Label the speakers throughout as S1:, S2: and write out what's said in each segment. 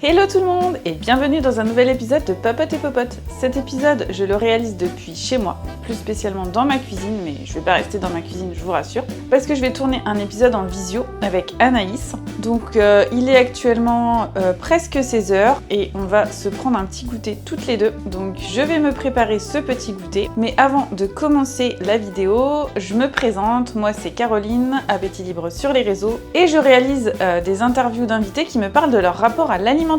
S1: Hello tout le monde et bienvenue dans un nouvel épisode de Papote et Popote. Cet épisode, je le réalise depuis chez moi, plus spécialement dans ma cuisine, mais je vais pas rester dans ma cuisine, je vous rassure, parce que je vais tourner un épisode en visio avec Anaïs. Donc il est actuellement presque 16h et on va se prendre un petit goûter toutes les deux. Donc je vais me préparer ce petit goûter, mais avant de commencer la vidéo, je me présente, moi c'est Caroline, Appétit Libre sur les réseaux, et je réalise des interviews d'invités qui me parlent de leur rapport à l'alimentation.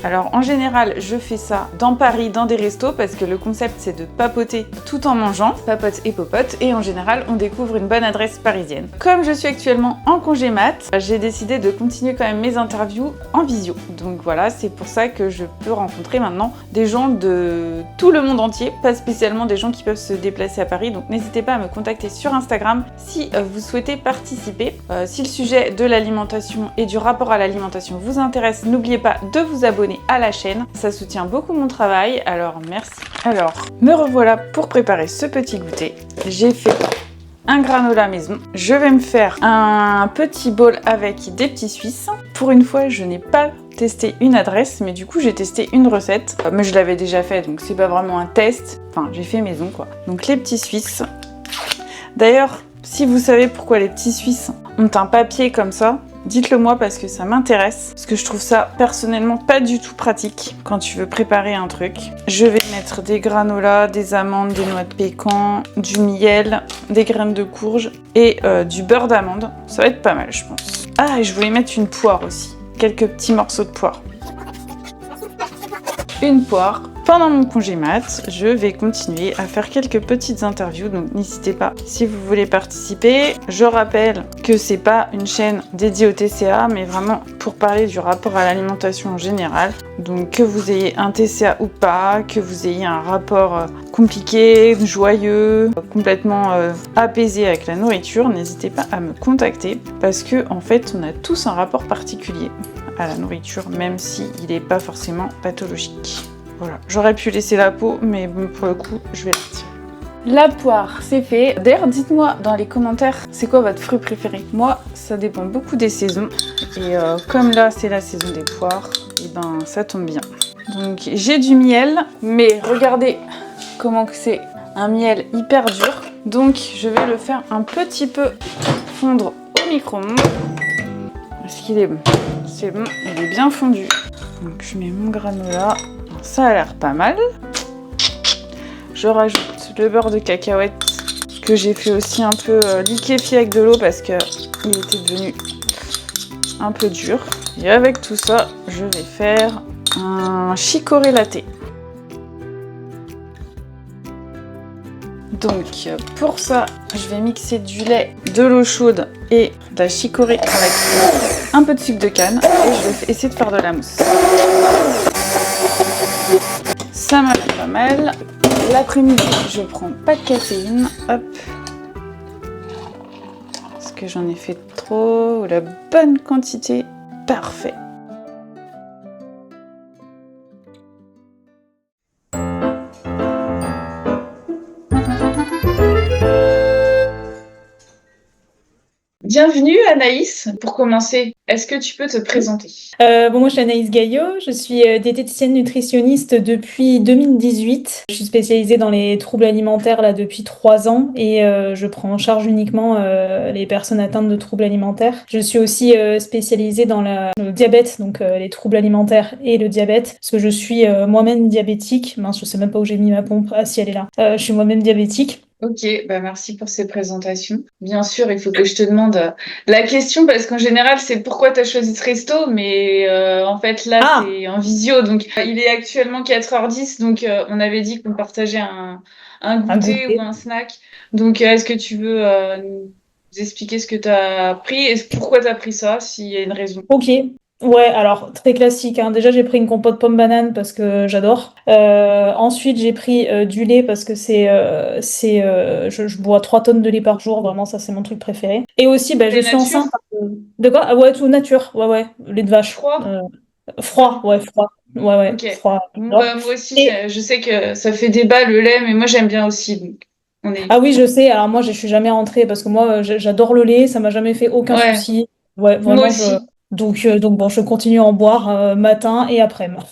S1: Alors en général, je fais ça dans Paris, dans des restos, parce que le concept c'est de papoter tout en mangeant, papote et popote, et en général on découvre une bonne adresse parisienne. Comme je suis actuellement en congé mat, j'ai décidé de continuer quand même mes interviews en visio. Donc voilà, c'est pour ça que je peux rencontrer maintenant des gens de tout le monde entier, pas spécialement des gens qui peuvent se déplacer à Paris, donc n'hésitez pas à me contacter sur Instagram si vous souhaitez participer. Si le sujet de l'alimentation et du rapport à l'alimentation vous intéresse, n'oubliez pas de vous abonner à la chaîne, ça soutient beaucoup mon travail, alors merci. Alors, me revoilà pour préparer ce petit goûter. J'ai fait un granola maison. Je vais me faire un petit bol avec des petits Suisses. Pour une fois, je n'ai pas testé une adresse, mais du coup j'ai testé une recette. Mais je l'avais déjà fait, donc c'est pas vraiment un test. Enfin, j'ai fait maison quoi. Donc les petits Suisses. D'ailleurs, si vous savez pourquoi les petits Suisses ont un papier comme ça, dites-le moi parce que ça m'intéresse, parce que je trouve ça personnellement pas du tout pratique quand tu veux préparer un truc. Je vais mettre des granolas, des amandes, des noix de pécan, du miel, des graines de courge et du beurre d'amande. Ça va être pas mal je pense. Ah, et je voulais mettre une poire aussi, quelques petits morceaux de poire. Une poire. Pendant mon congé mat, je vais continuer à faire quelques petites interviews, donc n'hésitez pas si vous voulez participer. Je rappelle que c'est pas une chaîne dédiée au TCA, mais vraiment pour parler du rapport à l'alimentation en général. Donc que vous ayez un TCA ou pas, que vous ayez un rapport compliqué, joyeux, complètement apaisé avec la nourriture, n'hésitez pas à me contacter parce que en fait on a tous un rapport particulier à la nourriture, même s'il n'est pas forcément pathologique. Voilà, j'aurais pu laisser la peau, mais bon, pour le coup, je vais la retirer. La poire, c'est fait. D'ailleurs, dites-moi dans les commentaires, c'est quoi votre fruit préféré? Moi, ça dépend beaucoup des saisons. Et comme là, c'est la saison des poires, et ben ça tombe bien. Donc, j'ai du miel, mais regardez comment que c'est un miel hyper dur. Donc, je vais le faire un petit peu fondre au micro-ondes. Est-ce qu'il est bon? C'est bon, il est bien fondu. Donc, je mets mon granola. Ça a l'air pas mal. Je rajoute le beurre de cacahuète que j'ai fait aussi un peu liquéfier avec de l'eau parce que il était devenu un peu dur. Et avec tout ça, je vais faire un chicorée latte. Donc pour ça, je vais mixer du lait, de l'eau chaude et de la chicorée avec un peu de sucre de canne et je vais essayer de faire de la mousse. Ça m'a fait pas mal. L'après-midi, je prends pas de caféine. Hop. Est-ce que j'en ai fait trop? Ou la bonne quantité? Parfait. Bienvenue Anaïs. Pour commencer, est-ce que tu peux te présenter?
S2: Moi, je suis Anaïs Gaillot, je suis diététicienne nutritionniste depuis 2018. Je suis spécialisée dans les troubles alimentaires là, depuis 3 ans et je prends en charge uniquement les personnes atteintes de troubles alimentaires. Je suis aussi spécialisée dans le diabète, donc les troubles alimentaires et le diabète, parce que je suis moi-même diabétique. Mince, je sais même pas où j'ai mis ma pompe. Ah si, elle est là. Je suis moi-même diabétique.
S1: Ok, bah merci pour ces présentations. Bien sûr, il faut que je te demande la question parce qu'en général, c'est pourquoi tu as choisi ce resto, mais en fait là, c'est en visio. Donc, il est actuellement 4h10, donc on avait dit qu'on partageait un goûter ou un snack. Donc, est-ce que tu veux nous expliquer ce que tu as pris et pourquoi tu as pris ça, s'il y a une raison?
S2: Ok. Ouais, alors très classique, hein. Déjà, j'ai pris une compote pomme-banane parce que j'adore. Ensuite, j'ai pris du lait parce que je bois 3 tonnes de lait par jour. Vraiment, ça, c'est mon truc préféré. Et aussi, je suis
S1: Nature?
S2: enceinte. De quoi? Ah ouais, tout nature. Ouais, ouais. Lait de vache.
S1: Froid?
S2: Froid, ouais, froid. Ouais, ouais,
S1: Ok.
S2: froid.
S1: Bon,
S2: J'adore.
S1: bah, moi aussi,
S2: Et,
S1: je sais que ça fait débat le lait, mais moi j'aime bien aussi. Donc, on est.
S2: ah oui, je sais. Alors moi, je suis jamais rentrée parce que moi, j'adore le lait. Ça m'a jamais fait aucun
S1: Ouais,
S2: souci. Ouais,
S1: moi
S2: vraiment,
S1: aussi.
S2: Donc bon, je continue à en boire matin et après-midi.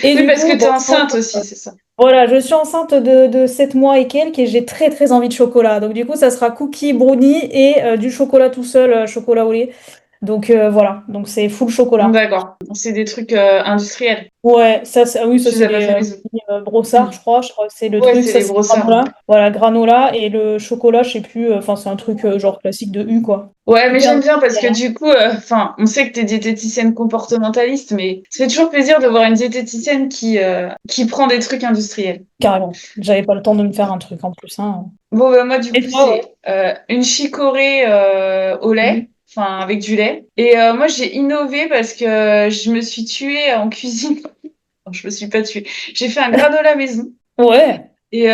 S2: Et
S1: Oui,
S2: du
S1: parce
S2: coup,
S1: que t'es
S2: bon,
S1: enceinte aussi, c'est ça.
S2: voilà, je suis enceinte de 7 mois et quelques et j'ai très très envie de chocolat. Donc du coup, ça sera cookie, brownie et du chocolat tout seul, chocolat au lait. Donc voilà, donc c'est full chocolat.
S1: D'accord. C'est des trucs industriels
S2: Ouais, oui,
S1: que
S2: ça
S1: tu
S2: c'est
S1: n'as pas
S2: les
S1: fait maison.
S2: brossards,
S1: Hmm.
S2: je crois que c'est le
S1: Ouais,
S2: truc,
S1: c'est
S2: ça
S1: les
S2: c'est
S1: brossards.
S2: granola. Voilà, granola et le chocolat, je sais plus, enfin c'est un truc genre classique de U quoi.
S1: Ouais, mais
S2: Hyper
S1: j'aime bien parce que
S2: industriel, hein.
S1: du coup, enfin, on sait que t'es diététicienne comportementaliste, mais ça fait toujours plaisir de voir une diététicienne qui prend des trucs industriels.
S2: Carrément. J'avais pas le temps de me faire un truc en plus, hein.
S1: Bon, bah, moi, du
S2: Et
S1: coup,
S2: toi, ouais.
S1: c'est une chicorée au
S2: Mhm.
S1: lait, enfin, avec du lait. Et moi, j'ai innové parce que je me suis tuée en cuisine. Non, je me suis pas tuée. J'ai fait un granola maison.
S2: Ouais.
S1: Et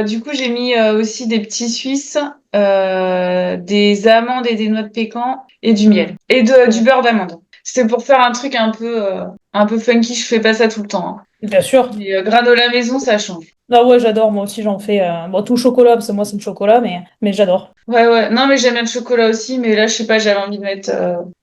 S1: du coup, j'ai mis aussi des petits Suisses, des amandes et des noix de pécan et du miel.
S2: Mm.
S1: Et du
S2: Ouais.
S1: beurre d'amande. C'était pour faire un truc un peu funky. Je fais pas ça tout le temps, hein.
S2: Bien sûr.
S1: Mais granola maison, ça change.
S2: Ah ouais, j'adore, moi aussi j'en fais. Bon, tout chocolat, parce que moi c'est le chocolat, mais j'adore.
S1: Ouais, ouais. Non, mais j'aime bien le chocolat aussi. Mais là, je sais pas, j'avais envie de mettre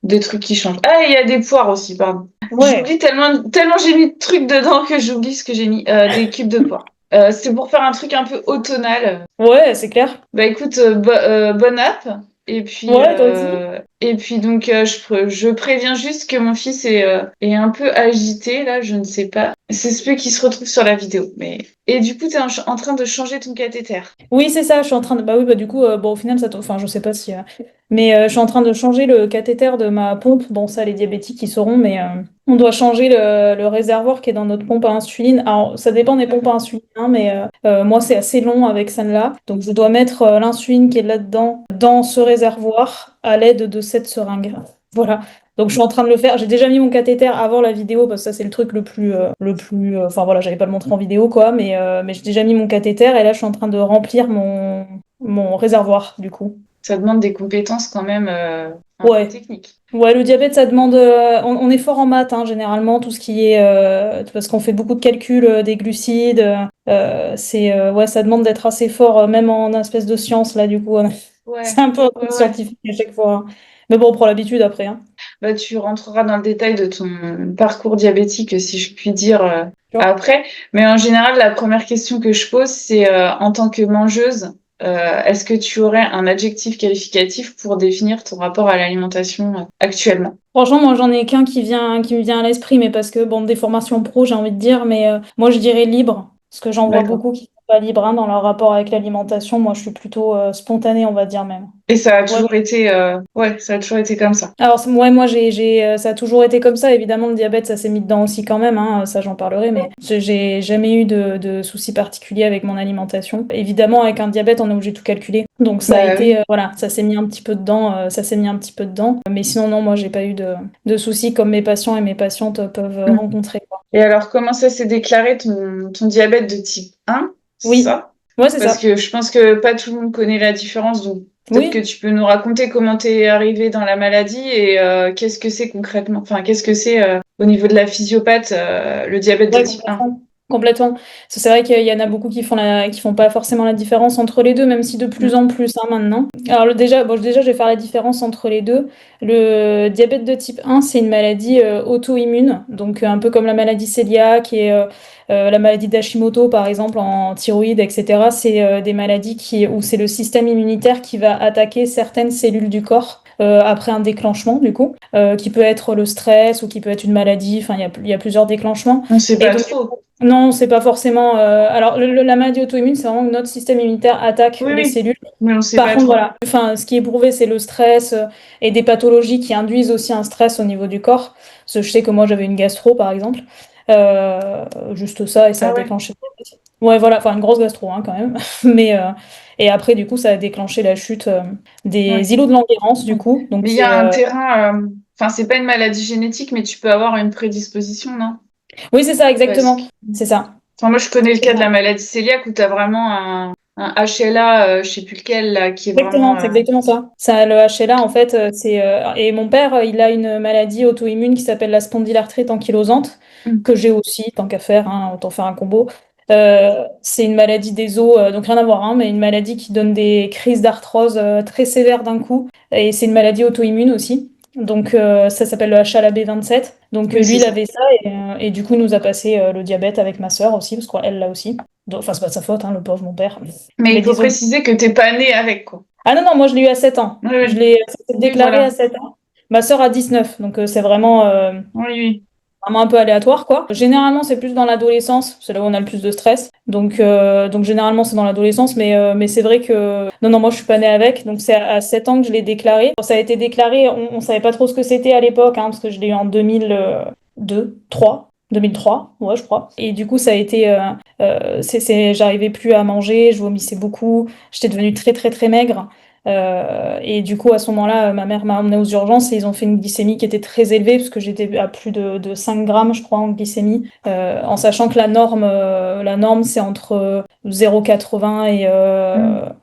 S1: des trucs qui changent. Ah, et il y a des poires aussi, pardon.
S2: Ouais,
S1: J'oublie tellement j'ai mis de trucs dedans que j'oublie ce que j'ai mis. Des cubes de poire. C'était pour faire un truc un peu automnal.
S2: ouais, c'est clair.
S1: Bah écoute, bonne app.
S2: Ouais, toi aussi?
S1: Et puis donc, je préviens juste que mon fils est un peu agité, là, je ne sais pas. C'est ce peu qui se retrouve sur la vidéo. Mais... Et du coup, tu es en train de changer ton cathéter.
S2: Oui, c'est ça, je suis en train de. Bah oui, bah du coup, bon, au final, enfin, je sais pas si. Mais je suis en train de changer le cathéter de ma pompe. Bon, ça, les diabétiques, ils sauront, mais on doit changer le réservoir qui est dans notre pompe à insuline. Alors, ça dépend des pompes à insuline, hein, mais moi, c'est assez long avec celle-là. Donc, je dois mettre l'insuline qui est là-dedans dans ce réservoir à l'aide de cette seringue. Voilà. Donc, je suis en train de le faire. J'ai déjà mis mon cathéter avant la vidéo parce que ça, c'est le truc enfin voilà, j'allais pas le montrer en vidéo, quoi, mais j'ai déjà mis mon cathéter et là, je suis en train de remplir mon réservoir, du coup.
S1: Ça demande des compétences quand même un peu
S2: Ouais.
S1: techniques.
S2: Ouais, le diabète, ça demande. On est fort en maths, hein, généralement, tout ce qui est. Parce qu'on fait beaucoup de calculs des glucides. Ouais, ça demande d'être assez fort, même en espèce de science, là, du coup. C'est
S1: Ouais,
S2: un peu un
S1: ouais,
S2: truc
S1: ouais.
S2: scientifique à chaque fois, hein. Mais bon, on prend l'habitude après, hein.
S1: Bah, tu rentreras dans le détail de ton parcours diabétique, si je puis dire,
S2: Tu vois.
S1: après. Mais en général, la première question que je pose, c'est en tant que mangeuse, est-ce que tu aurais un adjectif qualificatif pour définir ton rapport à l'alimentation actuellement?
S2: Franchement, moi, j'en ai qu'un qui me vient à l'esprit, mais parce que, bon, des formations pro, j'ai envie de dire, mais moi, je dirais libre, parce que j'en vois
S1: D'accord.
S2: beaucoup qui sont pas libres, hein, dans leur rapport avec l'alimentation. Moi, je suis plutôt spontanée, on va dire même.
S1: Et ça a
S2: Ouais.
S1: toujours été, ouais, ça a toujours été comme ça.
S2: Alors, ouais, moi, ça a toujours été comme ça. Évidemment, le diabète, ça s'est mis dedans aussi quand même, hein, ça, j'en parlerai, mais j'ai jamais eu de soucis particuliers avec mon alimentation. Évidemment, avec un diabète, on est obligé de tout calculer. Donc, ça a
S1: Bah
S2: été,
S1: oui.
S2: voilà, ça s'est mis un petit peu dedans, ça s'est mis un petit peu dedans. Mais sinon, non, moi, j'ai pas eu de soucis comme mes patients et mes patientes peuvent
S1: Mm.
S2: rencontrer, quoi.
S1: Et alors, comment ça s'est déclaré ton diabète de type 1, c'est
S2: Oui,
S1: ça?
S2: ouais, c'est
S1: Parce
S2: ça.
S1: que je pense que pas tout le monde connaît la différence, donc peut-être que
S2: Oui.
S1: tu peux nous raconter comment t'es arrivé dans la maladie et qu'est-ce que c'est concrètement, enfin qu'est-ce que c'est au niveau de la physiopathe, le diabète de
S2: Ouais,
S1: type 1.
S2: complètement. Complètement. Parce que c'est vrai qu'il y en a beaucoup qui font pas forcément la différence entre les deux, même si de plus
S1: Mm.
S2: en plus, hein, maintenant. Alors déjà, je vais faire la différence entre les deux. Le diabète de type 1, c'est une maladie auto-immune, donc un peu comme la maladie cœliaque et la maladie d'Hashimoto, par exemple, en thyroïde, etc. C'est des maladies où c'est le système immunitaire qui va attaquer certaines cellules du corps. Après un déclenchement, du coup, qui peut être le stress ou qui peut être une maladie, enfin, il y a plusieurs déclenchements.
S1: On sait
S2: Et
S1: pas
S2: donc,
S1: trop.
S2: non, c'est pas forcément. Alors, la maladie auto-immune, c'est vraiment que notre système immunitaire attaque
S1: Oui,
S2: les
S1: oui,
S2: cellules.
S1: mais on sait
S2: Par
S1: pas
S2: contre,
S1: trop.
S2: voilà. Enfin, ce qui est prouvé, c'est le stress et des pathologies qui induisent aussi un stress au niveau du corps. Parce que je sais que moi, j'avais une gastro, par exemple. Juste ça, et ça
S1: Ah
S2: a
S1: ouais.
S2: déclenché. Ouais, voilà. Enfin, une grosse gastro, hein, quand même. Mais, et après, du coup, ça a déclenché la chute
S1: Ouais.
S2: des îlots de Langerhans, du coup. Donc,
S1: Mais il y
S2: c'est.
S1: a un terrain, enfin c'est pas une maladie génétique, mais tu peux avoir une prédisposition, non?
S2: Oui, c'est ça, exactement.
S1: Presque.
S2: C'est ça.
S1: Enfin, moi je connais le
S2: C'est
S1: cas de
S2: ça.
S1: la maladie cœliaque où tu as vraiment un HLA, je sais plus lequel, là, qui est
S2: Exactement,
S1: vraiment.
S2: c'est exactement ça. Ça, le HLA, en fait, et mon père, il a une maladie auto-immune qui s'appelle la spondylarthrite ankylosante,
S1: Mm.
S2: que j'ai aussi, tant qu'à faire, hein, autant faire un combo. C'est une maladie des os, donc rien à voir, hein, mais une maladie qui donne des crises d'arthrose très sévères d'un coup. Et c'est une maladie auto-immune aussi. Donc ça s'appelle le HLA-B27. Donc
S1: Oui,
S2: lui,
S1: c'est
S2: il
S1: ça.
S2: avait ça et du coup, il nous a passé le diabète avec ma sœur aussi, parce qu'elle l'a aussi. Enfin, c'est pas de sa faute, hein, le pauvre, mon père.
S1: Mais
S2: Mais
S1: il faut
S2: disons.
S1: préciser que t'es pas né avec, quoi.
S2: Ah non, non, moi je l'ai eu à 7 ans.
S1: Oui,
S2: Je
S1: oui.
S2: l'ai ça s'est
S1: Oui,
S2: déclaré à
S1: voilà.
S2: 7 ans. Ma sœur a 19, donc c'est vraiment,
S1: Oui, oui.
S2: vraiment un peu aléatoire, quoi. Généralement, c'est plus dans l'adolescence, c'est là où on a le plus de stress. Donc généralement, c'est dans l'adolescence, mais c'est vrai que. Non, non, moi je suis pas née avec, donc c'est à 7 ans que je l'ai déclaré. Bon, ça a été déclaré, on savait pas trop ce que c'était à l'époque, hein, parce que je l'ai eu en 2002, 3. 2003, ouais, je crois. Et du coup, ça a été. J'arrivais plus à manger, je vomissais beaucoup, j'étais devenue très, très, très maigre. Et du coup, à ce moment-là, ma mère m'a emmenée aux urgences et ils ont fait une glycémie qui était très élevée, parce que j'étais à plus de 5 grammes, je crois, en glycémie, en sachant que la norme c'est entre 0,80 et
S1: Mm.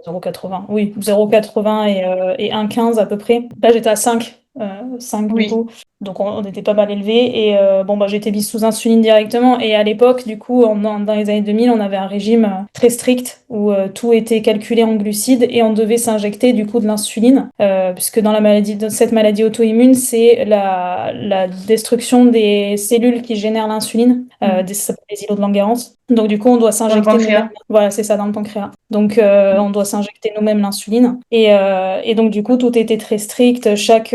S2: 0,80, oui, 0,80 et 1,15 à peu près. Là, j'étais à 5, 5 du
S1: Oui.
S2: coup. Donc on était pas mal élevé et bon bah j'ai été mise sous insuline directement et à l'époque du coup dans les années 2000 on avait un régime très strict où tout était calculé en glucides et on devait s'injecter du coup de l'insuline puisque dans cette maladie auto-immune c'est la destruction des cellules qui génèrent l'insuline,
S1: Mm.
S2: ça s'appelle les îlots de Langerhans. Donc du coup on doit
S1: Dans le
S2: s'injecter nous-mêmes,
S1: pancréas.
S2: voilà c'est ça, dans le pancréas. Donc
S1: Mm.
S2: on doit s'injecter nous-mêmes l'insuline et donc du coup tout était très strict, chaque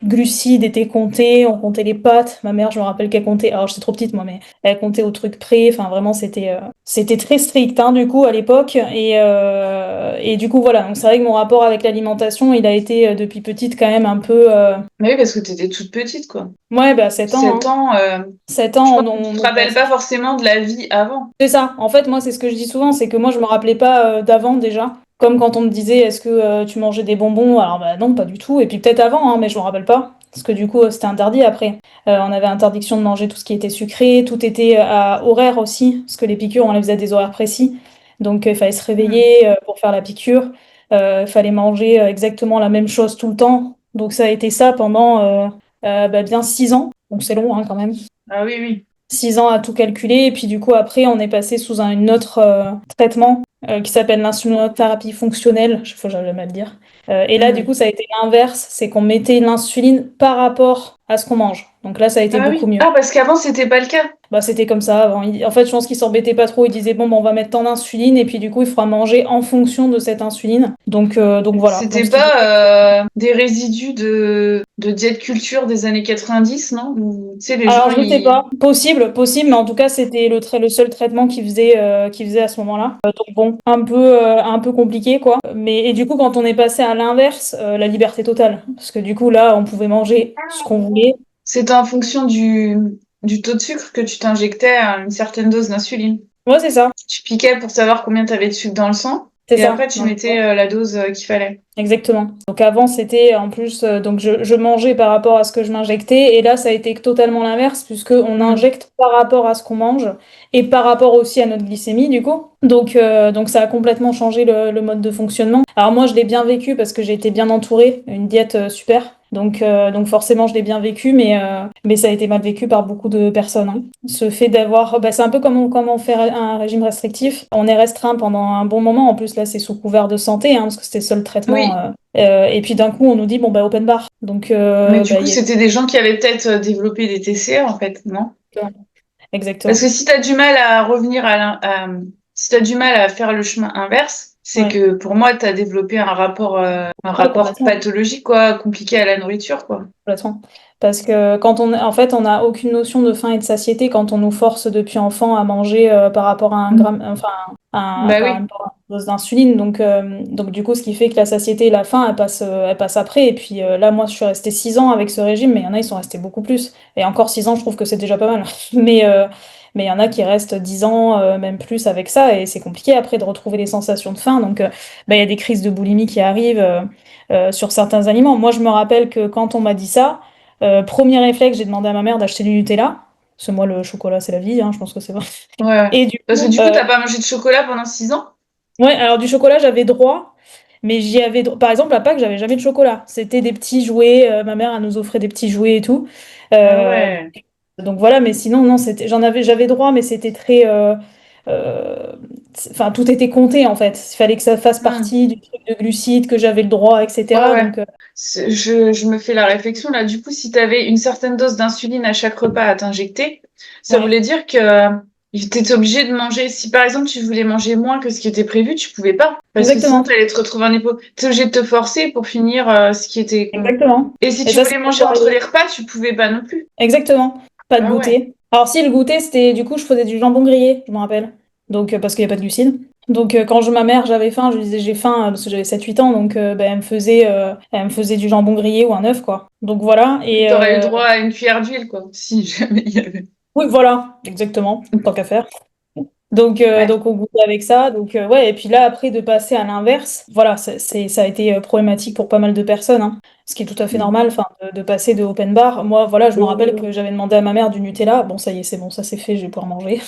S2: glucides étaient comptés, on comptait les pâtes. Ma mère, je me rappelle qu'elle comptait, alors j'étais trop petite moi, mais elle comptait au truc près. Enfin, vraiment, c'était très strict, hein, du coup, à l'époque. Et du coup, voilà. Donc, c'est vrai que mon rapport avec l'alimentation, il a été depuis petite quand même un peu.
S1: Mais oui, parce que t'étais toute petite, quoi.
S2: Ouais, bah, 7 ans,
S1: 7
S2: hein.
S1: ans,
S2: 7
S1: je
S2: ans,
S1: pense que tu te rappelles pas forcément de la vie avant.
S2: c'est ça. En fait, moi, c'est ce que je dis souvent, c'est que moi, je me rappelais pas d'avant déjà. Comme quand on me disait, est-ce que tu mangeais des bonbons? Alors, bah non, pas du tout. Et puis peut-être avant, hein, mais je me rappelle pas. Parce que du coup, c'était interdit après. On avait interdiction de manger tout ce qui était sucré, tout était à horaire aussi, parce que les piqûres, on les faisait à des horaires précis. Donc, il fallait se
S1: Mm.
S2: réveiller pour faire la piqûre. Il fallait manger exactement la même chose tout le temps. Donc, ça a été ça pendant bah, bien 6 ans. Donc, c'est long, hein, quand même.
S1: Ah oui, oui.
S2: 6 ans à tout calculer. Et puis du coup, après, on est passé sous un autre traitement qui s'appelle l'insulinothérapie fonctionnelle. Je faut jamais mal le dire. Et là, du
S1: Mm.
S2: coup, ça a été l'inverse. C'est qu'on mettait l'insuline par rapport à ce qu'on mange. Donc là, ça a été
S1: Ah
S2: beaucoup
S1: oui.
S2: mieux.
S1: Ah, parce qu'avant, c'était pas le cas.
S2: Bah, c'était comme ça avant. En fait, je pense qu'ils s'embêtaient pas trop. Ils disaient, bon, bah, on va mettre tant d'insuline et puis du coup, il faudra manger en fonction de cette insuline. Donc voilà. Donc,
S1: C'était
S2: ce qui fait
S1: pas des résidus de diète culture des années 90, non? Où, tu sais, les gens,
S2: alors, je sais
S1: ils...
S2: pas, possible, possible, mais en tout cas, c'était le seul traitement qu'il faisait à ce moment-là. Donc bon, un peu compliqué, quoi. Et du coup, quand on est passé à l'inverse, la liberté totale. Parce que du coup, là, on pouvait manger ce qu'on voulait.
S1: C'était en fonction du taux de sucre que tu t'injectais à une certaine dose d'insuline.
S2: Ouais, c'est ça,
S1: Tu piquais pour savoir combien tu avais de sucre dans le sang,
S2: c'est
S1: et
S2: ça.
S1: après, tu mettais la dose qu'il fallait.
S2: Exactement. Donc avant, c'était en plus, donc je mangeais par rapport à ce que je m'injectais, et là, ça a été totalement l'inverse, puisque on
S1: Hmm.
S2: injecte par rapport à ce qu'on mange, et par rapport aussi à notre glycémie, du coup. Donc ça a complètement changé le mode de fonctionnement. Alors moi, je l'ai bien vécu parce que j'ai été bien entourée, une diète super. Donc forcément, je l'ai bien vécu, mais ça a été mal vécu par beaucoup de personnes, hein. Ce fait d'avoir, bah, c'est un peu comme on fait un régime restrictif. On est restreint pendant un bon moment. En plus, là, c'est sous couvert de santé, hein, parce que c'était le seul traitement.
S1: Oui,
S2: Et puis d'un coup, on nous dit, bon, bah, open bar. Donc,
S1: mais du
S2: bah,
S1: coup, c'était des gens qui avaient peut-être développé des TCA, en fait, non? Parce
S2: exactement.
S1: que si tu as du mal à revenir si tu du mal à faire le chemin inverse, c'est
S2: Ouais,
S1: que pour moi, tu as développé un
S2: ouais,
S1: rapport
S2: complètement.
S1: pathologique, quoi, compliqué à la nourriture, quoi.
S2: Complètement. Parce que en fait, on n'a aucune notion de faim et de satiété quand on nous force depuis enfant à manger par rapport à un
S1: Mm.
S2: gramme, enfin,
S1: Bah
S2: par
S1: oui,
S2: rapport à une dose d'insuline. Donc, du coup, ce qui fait que la satiété et la faim, elles passent après. Et puis là, moi, je suis restée 6 ans avec ce régime, mais il y en a, ils sont restés beaucoup plus. Et encore 6 ans, je trouve que c'est déjà pas mal. Mais il y en a qui restent 10 ans, même plus avec ça. Et c'est compliqué après de retrouver les sensations de faim. Donc, bah, il y a des crises de boulimie qui arrivent sur certains aliments. Moi, je me rappelle que quand on m'a dit ça, premier réflexe, j'ai demandé à ma mère d'acheter du Nutella. Parce que moi, le chocolat, c'est la vie, hein, je pense que c'est vrai.
S1: ouais. Ouais.
S2: Et du
S1: Parce que
S2: coup,
S1: du coup, t'as pas mangé de chocolat pendant 6 ans?
S2: ouais, alors du chocolat, j'avais droit. Mais par exemple, à Pâques, j'avais jamais de chocolat. C'était des petits jouets. Ma mère, elle nous offrait des petits jouets et tout.
S1: Ah
S2: Euh,
S1: ouais.
S2: donc voilà, mais sinon, non, j'avais droit, mais c'était très. enfin, tout était compté en fait. Il fallait que ça fasse
S1: Hmm.
S2: partie du truc de glucides, que j'avais le droit,
S1: Ouais,
S2: etc.
S1: ouais.
S2: Donc,
S1: Je me fais la réflexion là. Du coup, si tu avais une certaine dose d'insuline à chaque repas à t'injecter, ça
S2: ouais,
S1: voulait dire que tu étais obligé de manger. Si par exemple tu voulais manger moins que ce qui était prévu, tu pouvais pas. Parce que sinon, tu
S2: exactement.
S1: allais te retrouver en hypo. Tu es obligé de te forcer pour finir ce qui était.
S2: Exactement.
S1: Et si
S2: Et
S1: tu
S2: ça, c'est
S1: voulais manger
S2: beaucoup
S1: entre les
S2: arrivé.
S1: repas, tu pouvais pas non plus.
S2: Exactement. Pas de
S1: Ah ouais.
S2: goûter. Alors, si le goûter, c'était du coup, je faisais du jambon grillé, je me rappelle. Donc, parce qu'il n'y a pas de glucides. Donc, quand ma mère, j'avais faim, je lui disais j'ai faim parce que j'avais 7 8 ans. Donc, ben, elle me faisait du jambon grillé ou un œuf, quoi. Donc, voilà. Et
S1: T'aurais eu droit à une cuillère d'huile, quoi, si jamais il y avait.
S2: oui, voilà, exactement. Tant qu'à faire.
S1: Ouais.
S2: Donc on goûtait avec ça. Donc ouais, et puis là, après, de passer à l'inverse, voilà, ça a été problématique pour pas mal de personnes, hein, ce qui est tout à fait normal, enfin, de passer de open bar. Moi, voilà, je me rappelle que j'avais demandé à ma mère du Nutella. Bon, ça y est, c'est bon, ça c'est fait, je vais pouvoir manger.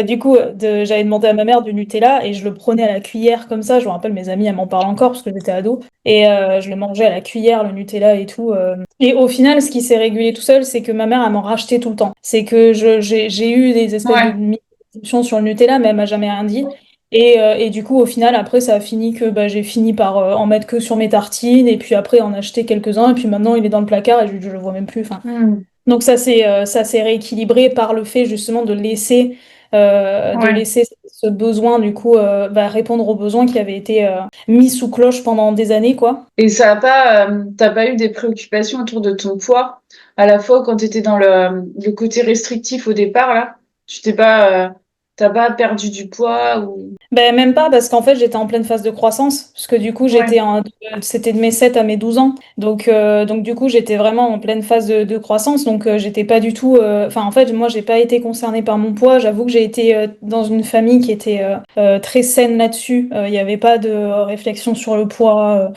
S2: Du coup, j'avais demandé à ma mère du Nutella et je le prenais à la cuillère comme ça. Je me rappelle, mes amis, elles m'en parlent encore parce que j'étais ado. Et je le mangeais à la cuillère, le Nutella et tout. Et au final, ce qui s'est régulé tout seul, c'est que ma mère, elle m'en rachetait tout le temps. C'est que j'ai eu des espèces de
S1: Ouais.
S2: sur le Nutella, mais elle m'a jamais rien dit. Et du coup, au final, après, ça a fini que bah, j'ai fini par en mettre que sur mes tartines, et puis après en acheter quelques-uns, et puis maintenant il est dans le placard et je le vois même plus. Enfin,
S1: Hmm.
S2: donc ça s'est rééquilibré par le fait justement de
S1: Ouais.
S2: laisser ce besoin, du coup, bah, répondre aux besoins qui avaient été mis sous cloche pendant des années, quoi.
S1: Et t'as pas eu des préoccupations autour de ton poids, à la fois quand tu étais dans le côté restrictif au départ, là, tu t'as pas perdu du poids ou...
S2: Ben, même pas, parce qu'en fait, j'étais en pleine phase de croissance, parce que du coup,
S1: Ouais.
S2: c'était de mes 7 à mes 12 ans. Donc du coup, j'étais vraiment en pleine phase de croissance, donc j'étais pas du tout... Enfin, en fait, moi, j'ai pas été concernée par mon poids. J'avoue que j'ai été dans une famille qui était très saine là-dessus. Il n'y avait pas de réflexion sur le poids,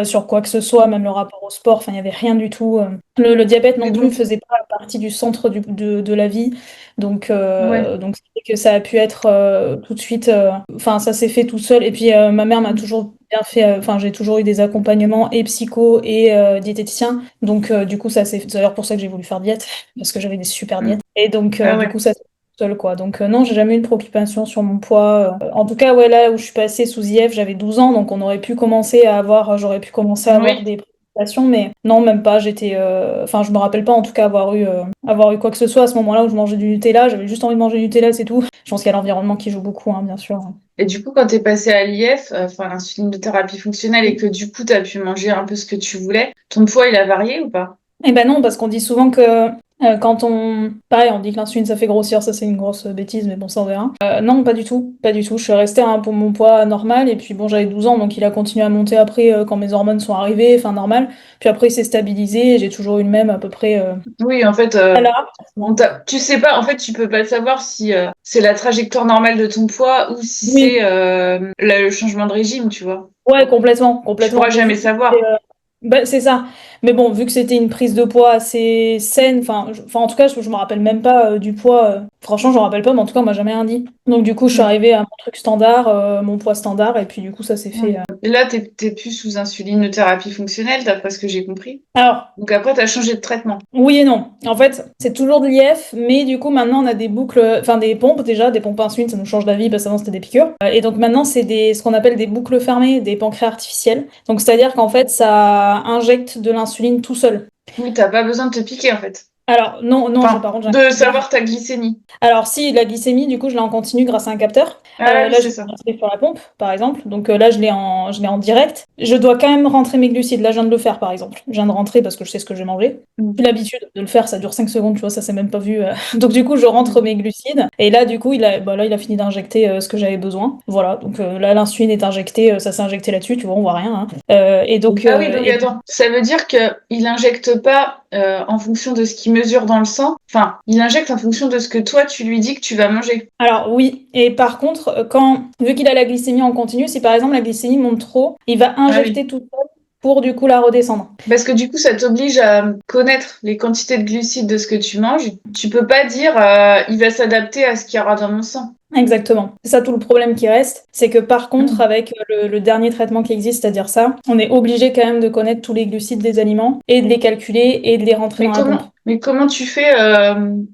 S2: sur quoi que ce soit, même le rapport au sport. Enfin, il n'y avait rien du tout. Le diabète
S1: Mais
S2: non plus
S1: bon,
S2: faisait pas partie du centre de la vie.
S1: ouais.
S2: Donc c'est que ça a pu être tout de suite, enfin ça s'est fait tout seul. Et puis ma mère m'a
S1: Hmm.
S2: toujours bien fait, enfin j'ai toujours eu des accompagnements et psycho et diététicien. Donc du coup ça c'est d'ailleurs pour ça que j'ai voulu faire diète parce que j'avais des super
S1: Hmm.
S2: diètes. Et donc
S1: Ah
S2: du
S1: ouais.
S2: coup ça s'est fait tout seul quoi. Donc non j'ai jamais eu de préoccupation sur mon poids. En tout cas ouais là où je suis passée sous IF j'avais 12 ans donc j'aurais pu commencer à avoir
S1: Oui.
S2: des préoccupations, mais non même pas. Enfin je me rappelle pas en tout cas avoir eu quoi que ce soit à ce moment-là où je mangeais du Nutella. J'avais juste envie de manger du Nutella, c'est tout. Je pense qu'il y a l'environnement qui joue beaucoup, hein, bien sûr.
S1: Et du coup, quand t'es passé à l'IF, enfin l'insuline de thérapie fonctionnelle, et que du coup, t'as pu manger un peu ce que tu voulais, ton poids, il a varié ou pas?
S2: Eh ben non, parce qu'on dit souvent que quand on... Pareil, on dit que l'insuline, ça fait grossir, ça c'est une grosse bêtise, mais bon, ça on verra. Non, pas du tout, pas du tout. Je suis restée pour mon poids normal, et puis bon, j'avais 12 ans, donc il a continué à monter après quand mes hormones sont arrivées, enfin normal. Puis après, il s'est stabilisé, et j'ai toujours eu le même à peu près...
S1: Oui, en fait,
S2: Là,
S1: tu sais pas, en fait, tu peux pas savoir si c'est la trajectoire normale de ton poids ou si c'est
S2: oui,
S1: le changement de régime, tu vois.
S2: ouais, complètement,
S1: Tu pourras
S2: complètement. Mais
S1: jamais
S2: vu que
S1: savoir.
S2: bah, c'est ça. Mais bon, vu que c'était une prise de poids assez saine, enfin en tout cas, je me rappelle même pas du poids. Franchement, je me rappelle pas, mais en tout cas, on m'a jamais rien dit. Donc du coup, je suis
S1: Mm.
S2: arrivée à mon truc standard, mon poids standard, et puis du coup, ça s'est
S1: Mm.
S2: fait.
S1: Et là, t'es plus sous insuline de thérapie fonctionnelle, d'après ce que j'ai compris.
S2: Alors,
S1: Donc après, t'as changé de traitement.
S2: oui et non. En fait, c'est toujours de l'IF, mais du coup, maintenant, on a des boucles, enfin des pompes déjà, des pompes à insuline, ça nous change la vie parce qu'avant, c'était des piqûres. Et donc maintenant, c'est ce qu'on appelle des boucles fermées, des pancréas artificiels. Donc c'est-à-dire qu'en fait, ça injecte de l'insuline tout seul.
S1: Oui, t'as pas besoin de te piquer, en fait.
S2: Alors, non, non,
S1: Enfin,
S2: par contre,
S1: de
S2: j'ai un.
S1: savoir ta glycémie.
S2: Alors si, la glycémie, du coup, je l'ai en continu grâce à un capteur.
S1: Ah oui,
S2: Là, je
S1: c'est
S2: vais
S1: ça.
S2: rentrer sur la pompe, par exemple. Donc là, je l'ai en direct. Je dois quand même rentrer mes glucides. Là, je viens de le faire, par exemple. Je viens de rentrer parce que je sais ce que je vais manger.
S1: Mm.
S2: J'ai l'habitude de le faire, ça dure 5 secondes, tu vois, ça s'est même pas vu. Donc du coup, je rentre
S1: Mm.
S2: mes glucides. Et là, du coup, là, il a fini d'injecter ce que j'avais besoin. Voilà, donc là, l'insuline est injectée, ça s'est injecté là-dessus, tu vois, on voit rien, hein.
S1: Ah oui, donc attends, ça veut dire qu'il injecte pas en fonction de ce qu'il mesure dans le sang. Enfin, il injecte en fonction de ce que toi, tu lui dis que tu vas manger.
S2: Alors oui, et par contre, vu qu'il a la glycémie en continu, si par exemple la glycémie monte trop, il va
S1: Ah oui.
S2: injecter tout seul pour du coup la redescendre.
S1: Parce que du coup, ça t'oblige à connaître les quantités de glucides de ce que tu manges. Tu peux pas dire il va s'adapter à ce qu'il y aura dans mon sang.
S2: Exactement. C'est ça tout le problème qui reste, c'est que par contre,
S1: Mm.
S2: avec le dernier traitement qui existe, c'est-à-dire ça, on est obligé quand même de connaître tous les glucides des aliments et de les calculer et de les rentrer dans la pompe.
S1: Mais comment tu fais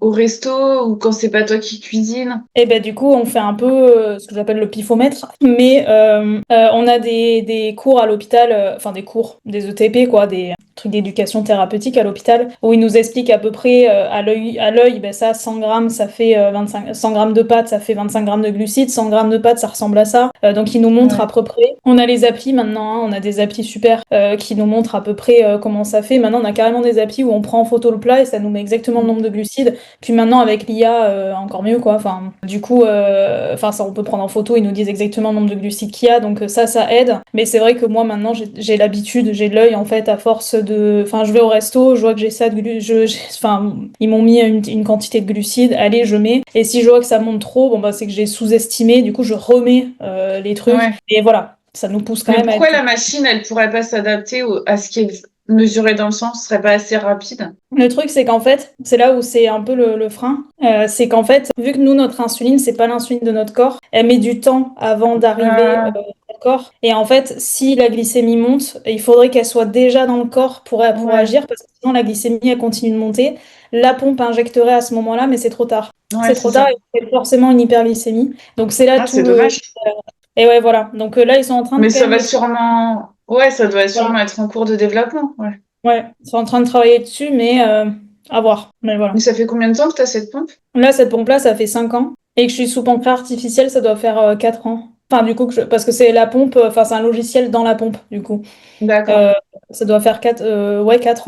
S1: au resto ou quand c'est pas toi qui cuisine?
S2: Et ben du coup, on fait un peu ce que j'appelle le pifomètre, mais on a des cours à l'hôpital, enfin des cours, des ETP quoi, des trucs d'éducation thérapeutique à l'hôpital, où ils nous expliquent à peu près à l'œil, ben ça 100 grammes ça fait 25, 100 grammes de pâtes ça fait 25 grammes de glucides, 100 grammes de pâtes ça ressemble à ça. Donc ils nous montrent à
S1: Ouais.
S2: peu près. On a les applis maintenant, hein, on a des applis super qui nous montrent à peu près comment ça fait. Maintenant on a carrément des applis où on prend en photo le plat et ça nous met exactement le nombre de glucides. Puis maintenant, avec l'IA, encore mieux, quoi. Enfin, du coup, enfin, ça, on peut prendre en photo, ils nous disent exactement le nombre de glucides qu'il y a, donc ça aide. Mais c'est vrai que moi, maintenant, j'ai l'habitude, j'ai l'œil, en fait, à force de... Enfin, je vais au resto, je vois que j'ai ça de enfin, ils m'ont mis une quantité de glucides, allez, je mets. Et si je vois que ça monte trop, bon, bah, c'est que j'ai sous-estimé, du coup, je remets les trucs.
S1: Ouais.
S2: Et voilà, ça nous pousse quand
S1: Mais
S2: même à
S1: pourquoi
S2: être...
S1: la machine, elle pourrait pas s'adapter à ce qui est mesuré dans le sang? Ce serait pas assez rapide?
S2: Le truc, c'est qu'en fait, c'est là où c'est un peu le frein, c'est qu'en fait, vu que nous, notre insuline, c'est pas l'insuline de notre corps, elle met du temps avant d'arriver
S1: Ah,
S2: dans le corps. Et en fait, si la glycémie monte, il faudrait qu'elle soit déjà dans le corps pour
S1: ouais.
S2: agir, parce que sinon la glycémie, elle continue de monter. La pompe injecterait à ce moment-là, mais c'est trop tard.
S1: Ouais,
S2: C'est
S1: c'est
S2: trop tard,
S1: ça.
S2: il y a forcément une hyperglycémie. Donc c'est là
S1: Ah,
S2: tout
S1: c'est
S2: le...
S1: dommage.
S2: Et ouais, voilà. Donc là, ils sont en train de
S1: Mais
S2: quand
S1: ça
S2: même
S1: va
S2: de...
S1: sûrement... Ouais, ça doit sûrement
S2: Voilà.
S1: être en cours de développement. Ouais.
S2: Ouais, ils sont en train de travailler dessus, mais à voir. Mais
S1: Mais
S2: voilà.
S1: ça fait combien de temps que tu as cette pompe?
S2: Là, cette pompe-là, ça fait 5 ans. Et que je suis sous pancréas artificiel, ça doit faire 4 ans. Enfin, du coup, parce que c'est la pompe, enfin, c'est un logiciel dans la pompe, du coup.
S1: D'accord.
S2: Euh, Ça doit faire 4